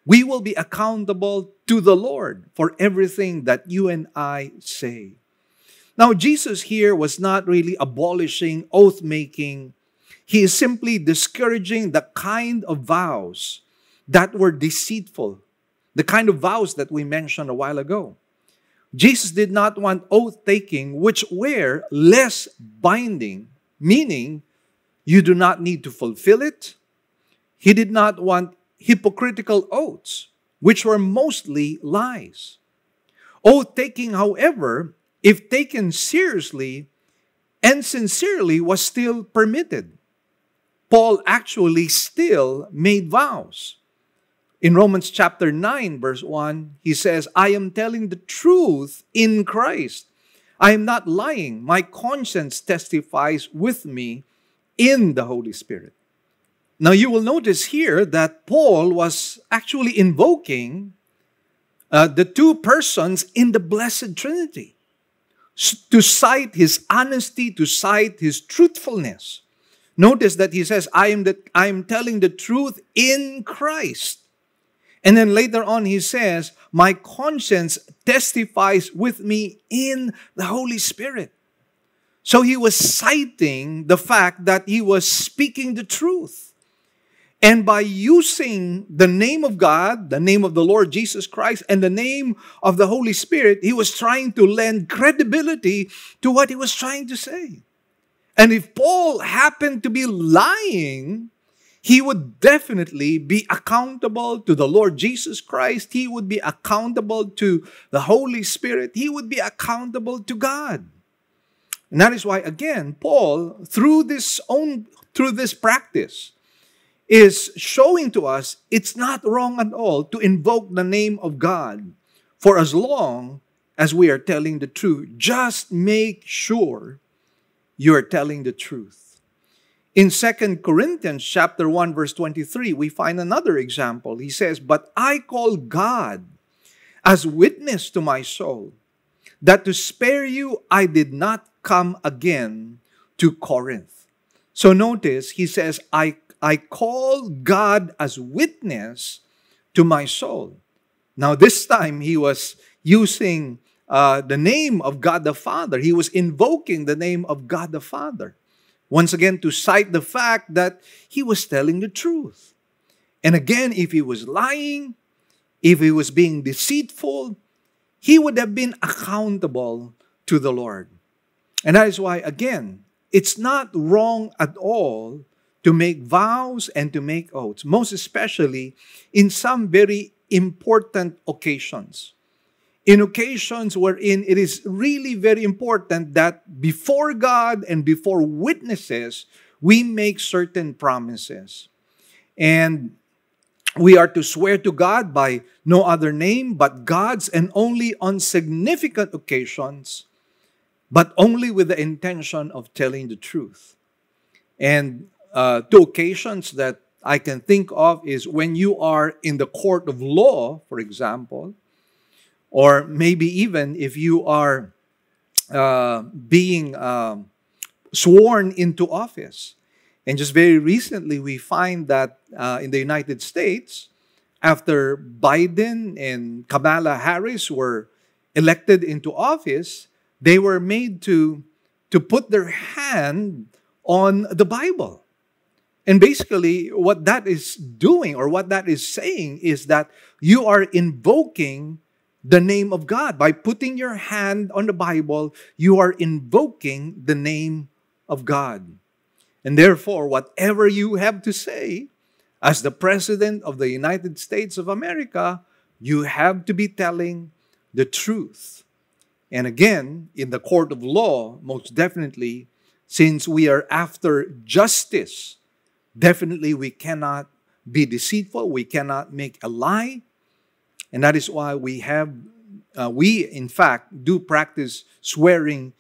We will be accountable to the Lord for everything that you and I say. Now, Jesus here was not really abolishing oath-making. He is simply discouraging the kind of vows that were deceitful, the kind of vows that we mentioned a while ago. Jesus did not want oath-taking which were less binding, meaning you do not need to fulfill it. He did not want hypocritical oaths, which were mostly lies. Oath-taking, however, if taken seriously and sincerely, was still permitted. Paul actually still made vows. In Romans chapter 9, verse 1, he says, I am telling the truth in Christ. I am not lying. My conscience testifies with me in the Holy Spirit. Now you will notice here that Paul was actually invoking the two persons in the Blessed Trinity to cite his honesty, to cite his truthfulness. Notice that he says, I am telling the truth in Christ. And then later on he says, my conscience testifies with me in the Holy Spirit. So he was citing the fact that he was speaking the truth. And by using the name of God, the name of the Lord Jesus Christ, and the name of the Holy Spirit, he was trying to lend credibility to what he was trying to say. And if Paul happened to be lying, he would definitely be accountable to the Lord Jesus Christ. He would be accountable to the Holy Spirit. He would be accountable to God. And that is why, again, Paul, through this practice, is showing to us it's not wrong at all to invoke the name of God for as long as we are telling the truth. Just make sure you are telling the truth. In 2 Corinthians chapter 1, verse 23, we find another example. He says, but I call God as witness to my soul, that to spare you I did not come again to Corinth. So notice, he says, I call God as witness to my soul. Now this time he was using the name of God the Father. He was invoking the name of God the Father. Once again, to cite the fact that he was telling the truth. And again, if he was lying, if he was being deceitful, he would have been accountable to the Lord. And that is why, again, it's not wrong at all to make vows and to make oaths, most especially in some very important occasions. In occasions wherein it is really very important that before God and before witnesses, we make certain promises. And we are to swear to God by no other name but God's, and only on significant occasions, but only with the intention of telling the truth. And two occasions that I can think of is when you are in the court of law, for example, or maybe even if you are being sworn into office. And just very recently, we find that in the United States, after Biden and Kamala Harris were elected into office, they were made to put their hand on the Bible. And basically, what that is doing or what that is saying is that you are invoking the name of God. By putting your hand on the Bible, you are invoking the name of God. And therefore, whatever you have to say as the President of the United States of America, you have to be telling the truth. And again, in the court of law, most definitely, since we are after justice, definitely we cannot be deceitful, we cannot make a lie. And that is why we in fact do practice swearing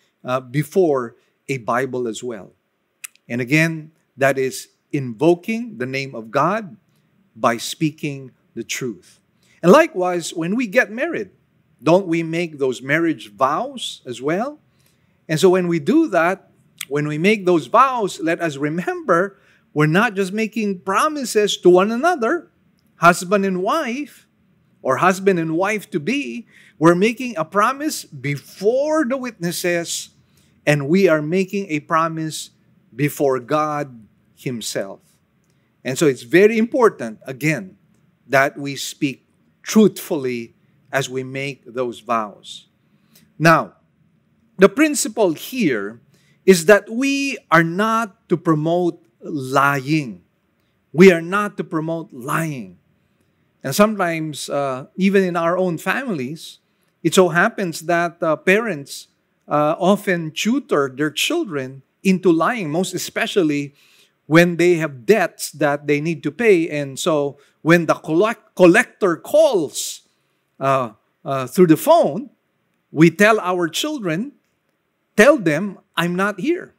before a Bible as well. And again, that is invoking the name of God by speaking the truth. And likewise, when we get married, don't we make those marriage vows as well? And so when we do that, when we make those vows, let us remember we're not just making promises to one another, husband and wife, or husband and wife to be. We're making a promise before the witnesses, and we are making a promise before God Himself. And so it's very important, again, that we speak truthfully as we make those vows. Now, the principle here is that we are not to promote lying. We are not to promote lying. And sometimes, even in our own families, it so happens that parents often tutor their children into lying, most especially when they have debts that they need to pay. And so when the collector calls through the phone, we tell our children, tell them, I'm not here.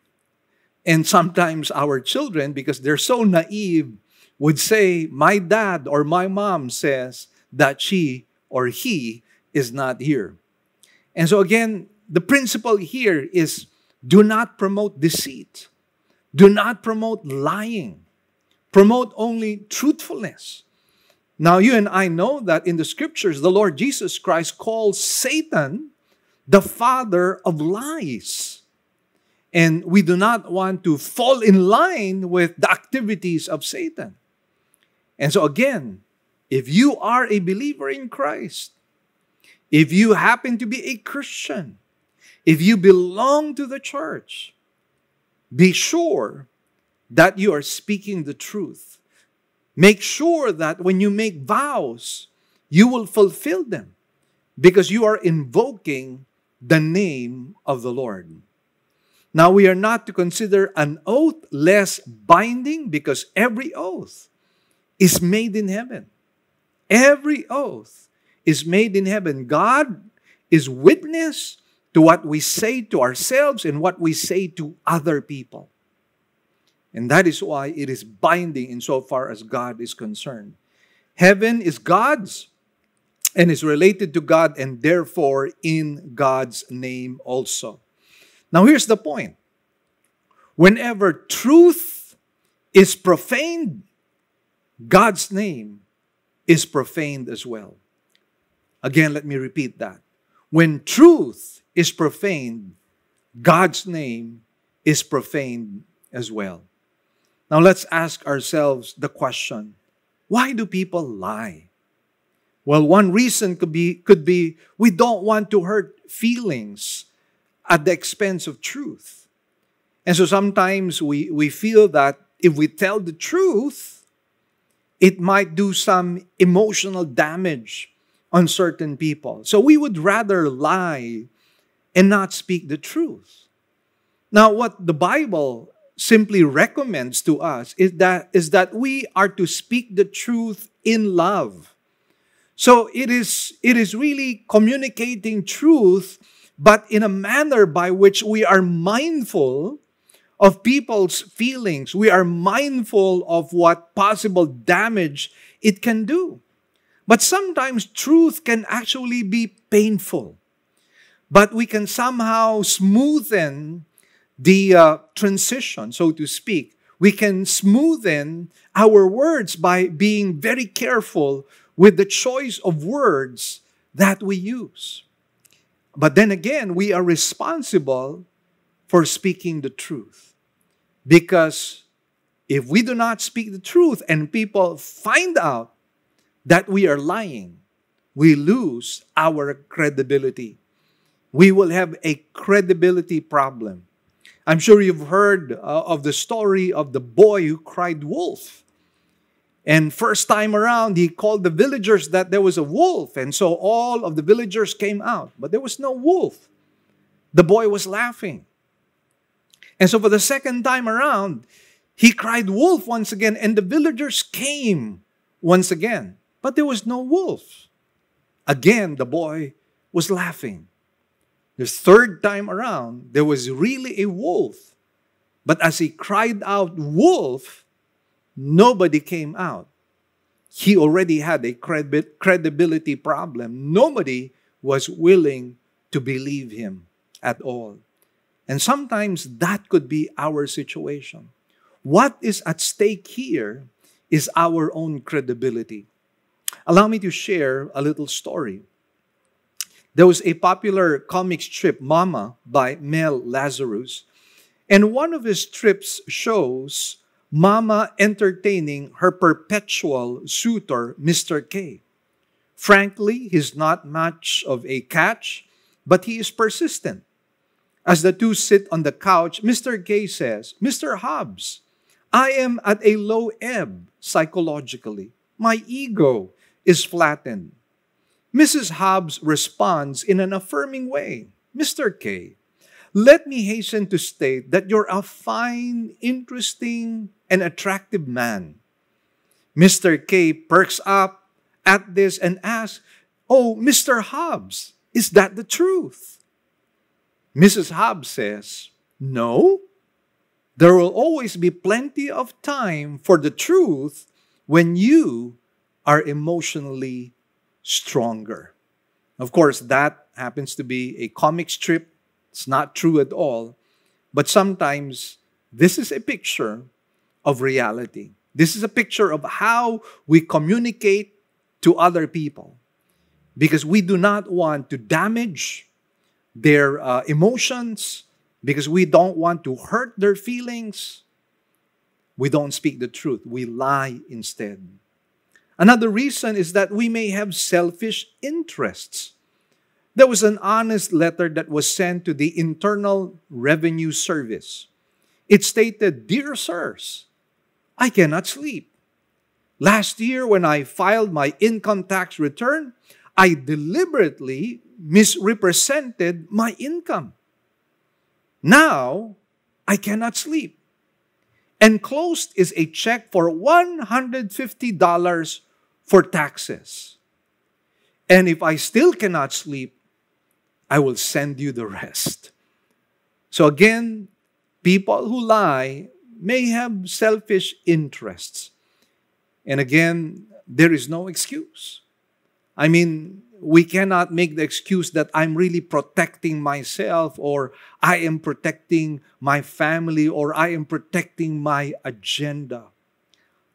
And sometimes our children, because they're so naive, would say, my dad or my mom says that she or he is not here. And so again, the principle here is do not promote deceit. Do not promote lying. Promote only truthfulness. Now, you and I know that in the scriptures, the Lord Jesus Christ calls Satan the father of lies. And we do not want to fall in line with the activities of Satan. And so again, if you are a believer in Christ, if you happen to be a Christian, if you belong to the church, be sure that you are speaking the truth. Make sure that when you make vows, you will fulfill them because you are invoking the name of the Lord. Now, we are not to consider an oath less binding because every oath is made in heaven. Every oath is made in heaven. God is witness to what we say to ourselves and what we say to other people. And that is why it is binding insofar as God is concerned. Heaven is God's and is related to God and therefore in God's name also. Now here's the point. Whenever truth is profaned, God's name is profaned as well. Again, let me repeat that. When truth is profaned, God's name is profaned as well. Now let's ask ourselves the question, why do people lie? Well, one reason could be we don't want to hurt feelings at the expense of truth. And so sometimes we feel that if we tell the truth, it might do some emotional damage on certain people. So we would rather lie and not speak the truth. Now, what the Bible simply recommends to us is that we are to speak the truth in love. So it is really communicating truth, but in a manner by which we are mindful of people's feelings. We are mindful of what possible damage it can do. But sometimes truth can actually be painful. But we can somehow smoothen the transition, so to speak. We can smoothen our words by being very careful with the choice of words that we use. But then again, we are responsible for speaking the truth. Because if we do not speak the truth and people find out that we are lying, we lose our credibility. We will have a credibility problem. I'm sure you've heard of the story of the boy who cried wolf. And first time around, he called the villagers that there was a wolf. And so all of the villagers came out. But there was no wolf. The boy was laughing. And so for the second time around, he cried wolf once again. And the villagers came once again. But there was no wolf. Again, the boy was laughing. The third time around, there was really a wolf. But as he cried out, wolf, nobody came out. He already had a credibility problem. Nobody was willing to believe him at all. And sometimes that could be our situation. What is at stake here is our own credibility. Allow me to share a little story. There was a popular comic strip, Mama, by Mel Caparros. And one of his strips shows Mama entertaining her perpetual suitor, Mr. K. Frankly, he's not much of a catch, but he is persistent. As the two sit on the couch, Mr. K says, "Mr. Hobbs, I am at a low ebb psychologically. My ego is flattened." Mrs. Hobbs responds in an affirming way, "Mr. K, let me hasten to state that you're a fine, interesting, and attractive man." Mr. K perks up at this and asks, "Oh, Mr. Hobbs, is that the truth?" Mrs. Hobbs says, "No, there will always be plenty of time for the truth when you are emotionally stronger." Of course, that happens to be a comic strip. It's not true at all. But sometimes this is a picture of reality. This is a picture of how we communicate to other people. Because we do not want to damage their emotions. Because we don't want to hurt their feelings. We don't speak the truth. We lie instead. Another reason is that we may have selfish interests. There was an honest letter that was sent to the Internal Revenue Service. It stated, "Dear sirs, I cannot sleep. Last year when I filed my income tax return, I deliberately misrepresented my income. Now, I cannot sleep. Enclosed is a check for $150 for taxes. And if I still cannot sleep, I will send you the rest." So again, people who lie may have selfish interests. And again, there is no excuse. I mean, we cannot make the excuse that I'm really protecting myself, or I am protecting my family, or I am protecting my agenda.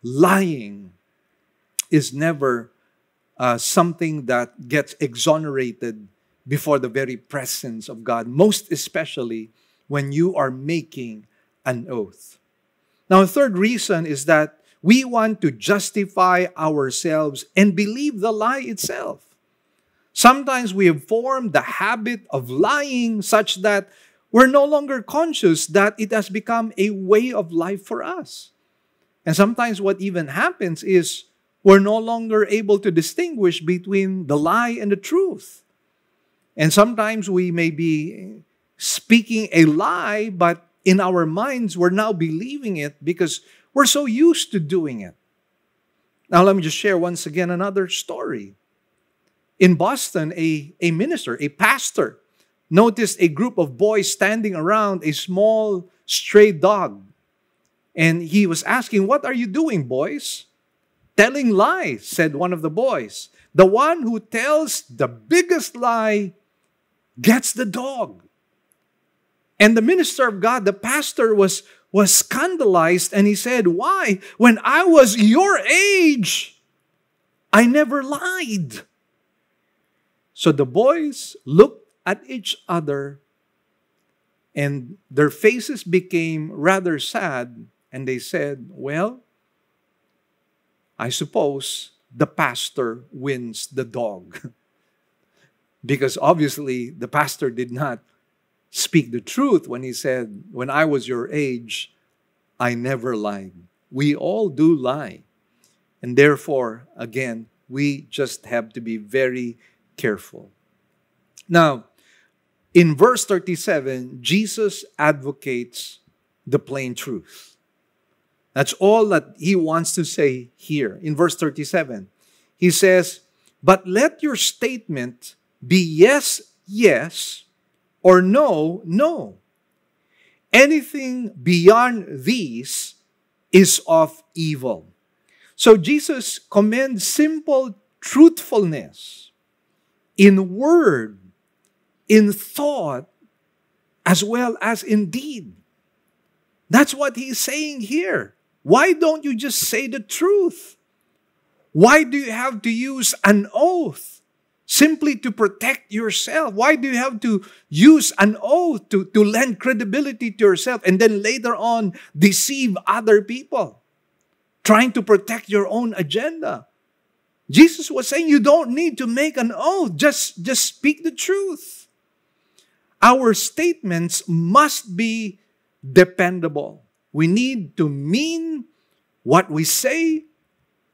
Lying is never something that gets exonerated before the very presence of God, most especially when you are making an oath. Now, a third reason is that we want to justify ourselves and believe the lie itself. Sometimes we have formed the habit of lying such that we're no longer conscious that it has become a way of life for us. And sometimes what even happens is we're no longer able to distinguish between the lie and the truth. And sometimes we may be speaking a lie, but in our minds, we're now believing it because we're so used to doing it. Now, let me just share once again another story. In Boston, a minister, a pastor, noticed a group of boys standing around a small stray dog. And he was asking, "What are you doing, boys?" "Telling lies," said one of the boys. "The one who tells the biggest lie gets the dog." And the minister of God, the pastor, was scandalized, and he said, "Why? When I was your age, I never lied." So the boys looked at each other, and their faces became rather sad, and they said, "Well, I suppose the pastor wins the dog." Because obviously the pastor did not speak the truth when he said, "When I was your age, I never lied." We all do lie. And therefore, again, we just have to be very careful. Now, in verse 37, Jesus advocates the plain truth. That's all that he wants to say here. In verse 37, he says, "But let your statement be yes, yes, or no, no. Anything beyond these is of evil." So Jesus commends simple truthfulness in word, in thought, as well as in deed. That's what he's saying here. Why don't you just say the truth? Why do you have to use an oath simply to protect yourself? Why do you have to use an oath to lend credibility to yourself and then later on deceive other people, trying to protect your own agenda? Jesus was saying you don't need to make an oath. Just speak the truth. Our statements must be dependable. We need to mean what we say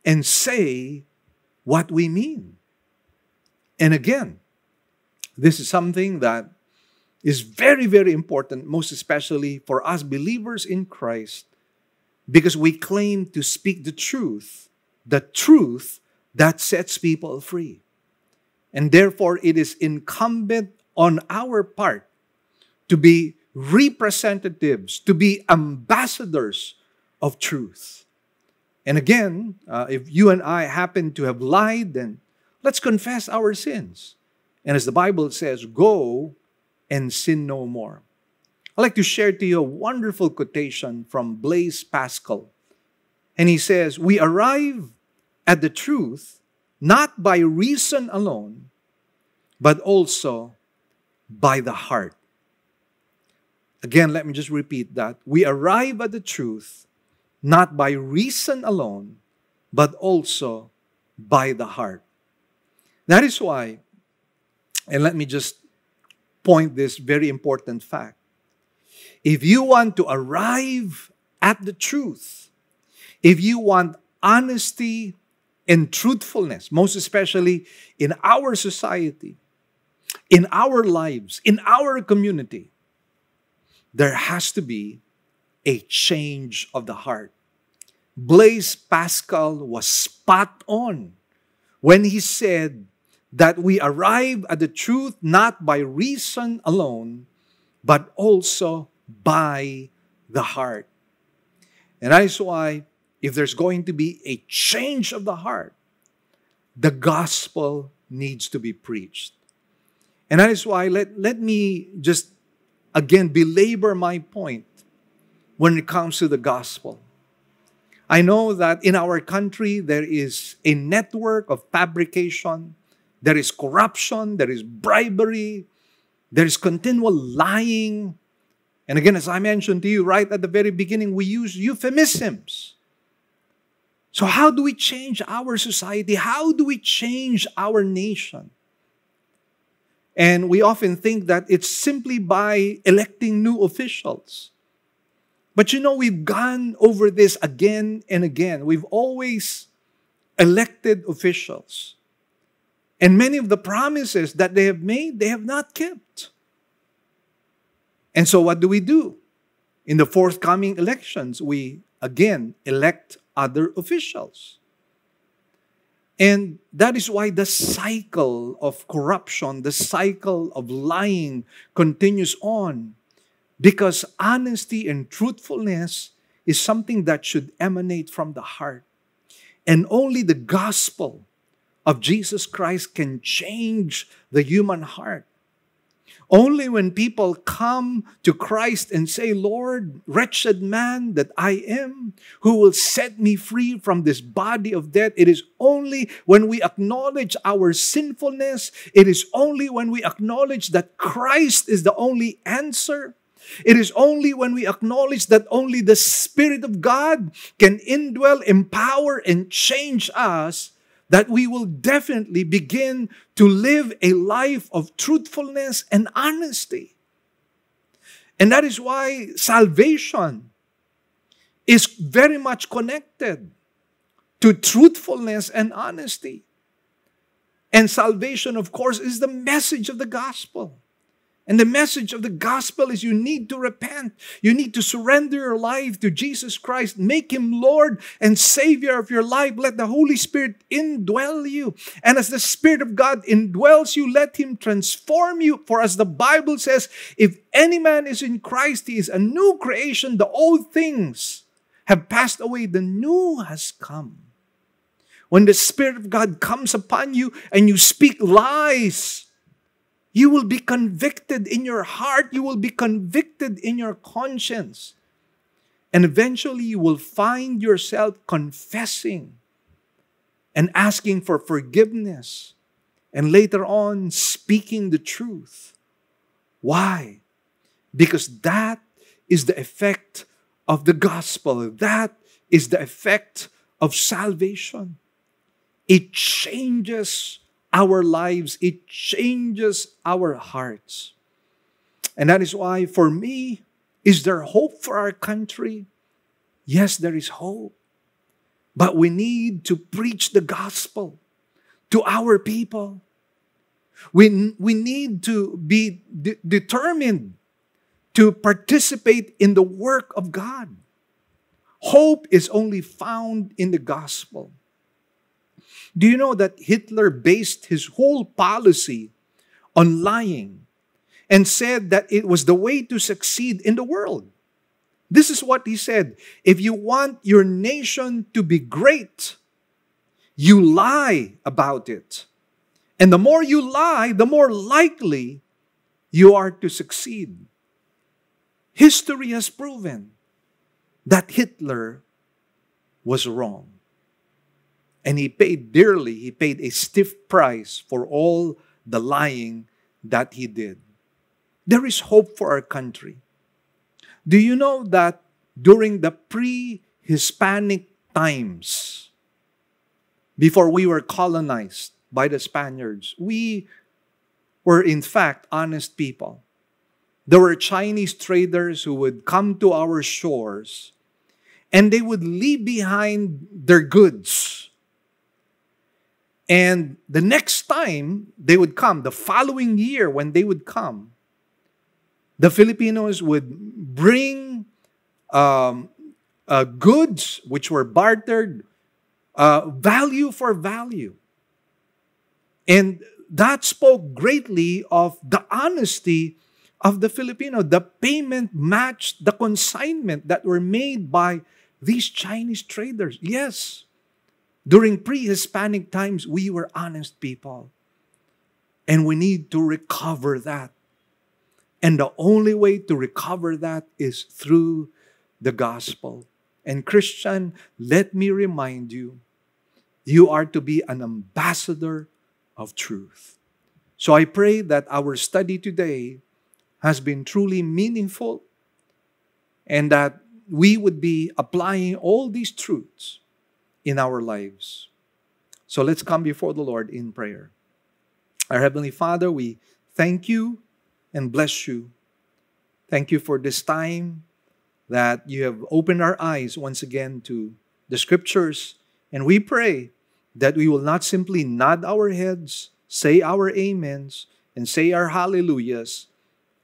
and say what we mean. And again, this is something that is very, very important, most especially for us believers in Christ, because we claim to speak the truth that sets people free. And therefore, it is incumbent on our part to be representatives, to be ambassadors of truth. And again, if you and I happen to have lied, then let's confess our sins. And as the Bible says, go and sin no more. I'd like to share to you a wonderful quotation from Blaise Pascal. And he says, "We arrive at the truth not by reason alone, but also by the heart." Again, let me just repeat that. We arrive at the truth not by reason alone, but also by the heart. That is why, and let me just point this very important fact. If you want to arrive at the truth, if you want honesty and truthfulness, most especially in our society, in our lives, in our community, there has to be a change of the heart. Blaise Pascal was spot on when he said that we arrive at the truth not by reason alone, but also by the heart. And that is why, if there's going to be a change of the heart, the gospel needs to be preached. And that is why, let me just again belabor my point when it comes to the gospel. I know that in our country, there is a network of fabrication. There is corruption. There is bribery. There is continual lying. And again, as I mentioned to you right at the very beginning, we use euphemisms. So how do we change our society? How do we change our nation? And we often think that it's simply by electing new officials. But you know, we've gone over this again and again. We've always elected officials. And many of the promises that they have made, they have not kept. And so what do? In the forthcoming elections, we again elect other officials. And that is why the cycle of corruption, the cycle of lying continues on. Because honesty and truthfulness is something that should emanate from the heart. And only the gospel of Jesus Christ can change the human heart. Only when people come to Christ and say, Lord, wretched man that I am, who will set me free from this body of death? It is only when we acknowledge our sinfulness. It is only when we acknowledge that Christ is the only answer. It is only when we acknowledge that only the Spirit of God can indwell, empower, and change us that we will definitely begin to live a life of truthfulness and honesty. And that is why salvation is very much connected to truthfulness and honesty. And salvation, of course, is the message of the gospel. And the message of the gospel is you need to repent. You need to surrender your life to Jesus Christ. Make Him Lord and Savior of your life. Let the Holy Spirit indwell you. And as the Spirit of God indwells you, let Him transform you. For as the Bible says, if any man is in Christ, he is a new creation. The old things have passed away. The new has come. When the Spirit of God comes upon you and you speak lies, you will be convicted in your heart. You will be convicted in your conscience. And eventually you will find yourself confessing and asking for forgiveness. And later on, speaking the truth. Why? Because that is the effect of the gospel. That is the effect of salvation. It changes our lives. It changes our hearts. And that is why, for me, is there hope for our country? Yes, there is hope. But we need to preach the gospel to our people. We need to be determined to participate in the work of God. Hope is only found in the gospel. Do you know that Hitler based his whole policy on lying and said that it was the way to succeed in the world? This is what he said. If you want your nation to be great, you lie about it. And the more you lie, the more likely you are to succeed. History has proven that Hitler was wrong. And he paid dearly. He paid a stiff price for all the lying that he did. There is hope for our country. Do you know that during the pre-Hispanic times, before we were colonized by the Spaniards, we were in fact honest people. There were Chinese traders who would come to our shores and they would leave behind their goods. And the next time they would come, the following year when they would come, the Filipinos would bring goods which were bartered, value for value. And that spoke greatly of the honesty of the Filipino. The payment matched the consignment that were made by these Chinese traders. Yes. During pre-Hispanic times, we were honest people. And we need to recover that. And the only way to recover that is through the gospel. And Christian, let me remind you, you are to be an ambassador of truth. So I pray that our study today has been truly meaningful and that we would be applying all these truths in our lives. So let's come before the Lord in prayer. Our Heavenly Father, we thank you and bless you. Thank you for this time that you have opened our eyes once again to the Scriptures. And we pray that we will not simply nod our heads, say our amens, and say our hallelujahs.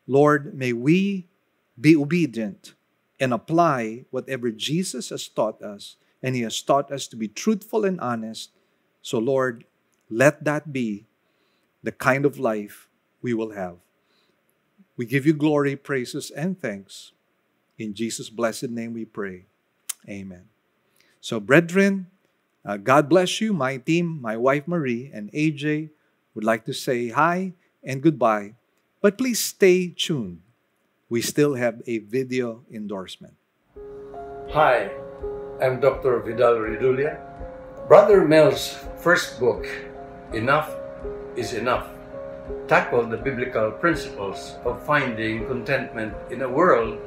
Lord, may we be obedient and apply whatever Jesus has taught us. And He has taught us to be truthful and honest. So, Lord, let that be the kind of life we will have. We give you glory, praises, and thanks. In Jesus' blessed name we pray. Amen. So, brethren, God bless you. My team, my wife Marie, and AJ would like to say hi and goodbye. But please stay tuned. We still have a video endorsement. Hi, I'm Dr. Vidal Redulia. Brother Mel's first book, Enough is Enough, tackled the biblical principles of finding contentment in a world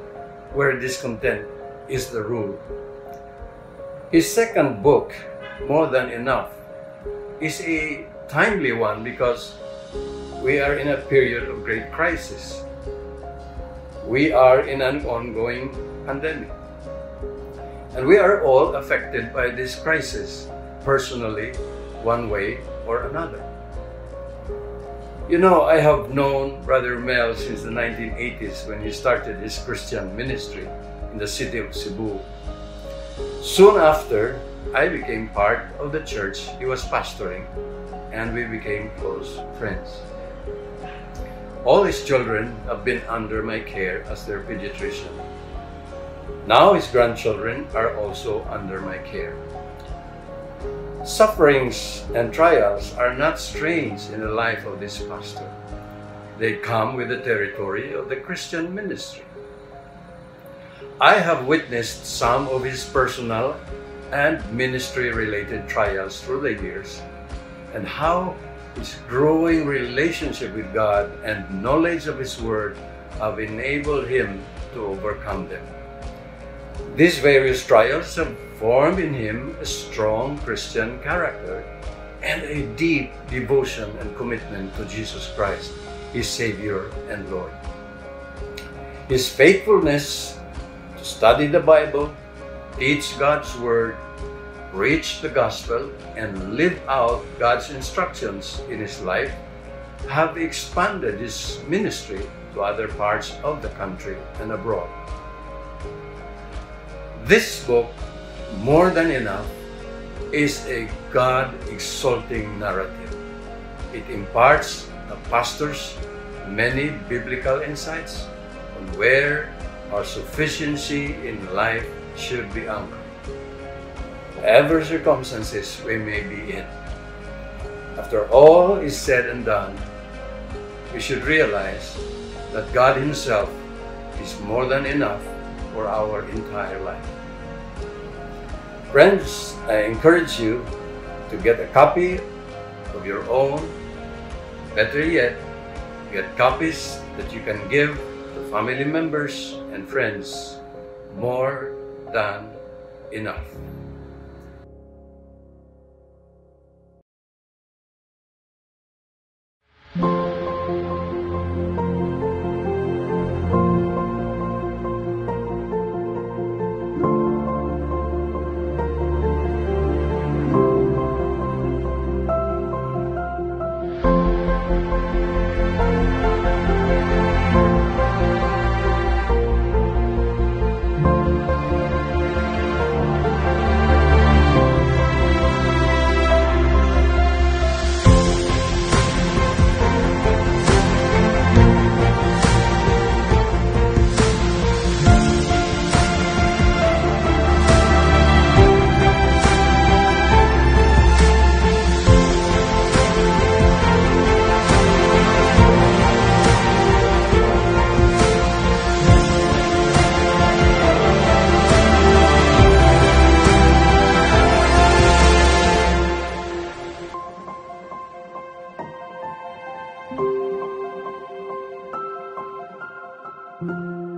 where discontent is the rule. His second book, More Than Enough, is a timely one because we are in a period of great crisis. We are in an ongoing pandemic. And we are all affected by this crisis, personally, one way or another. You know, I have known Brother Mel since the 1980s when he started his Christian ministry in the city of Cebu. Soon after, I became part of the church he was pastoring, and we became close friends. All his children have been under my care as their pediatrician. Now his grandchildren are also under my care. Sufferings and trials are not strange in the life of this pastor. They come with the territory of the Christian ministry. I have witnessed some of his personal and ministry-related trials through the years, and how his growing relationship with God and knowledge of His Word have enabled him to overcome them. These various trials have formed in him a strong Christian character and a deep devotion and commitment to Jesus Christ, his Savior and Lord. His faithfulness to study the Bible, teach God's Word, preach the gospel, and live out God's instructions in his life have expanded his ministry to other parts of the country and abroad. This book, More Than Enough, is a God-exalting narrative. It imparts the pastors many biblical insights on where our sufficiency in life should be anchored, whatever circumstances we may be in. After all is said and done, we should realize that God Himself is more than enough for our entire life. Friends, I encourage you to get a copy of your own. Better yet, get copies that you can give to family members and friends. More than enough. you.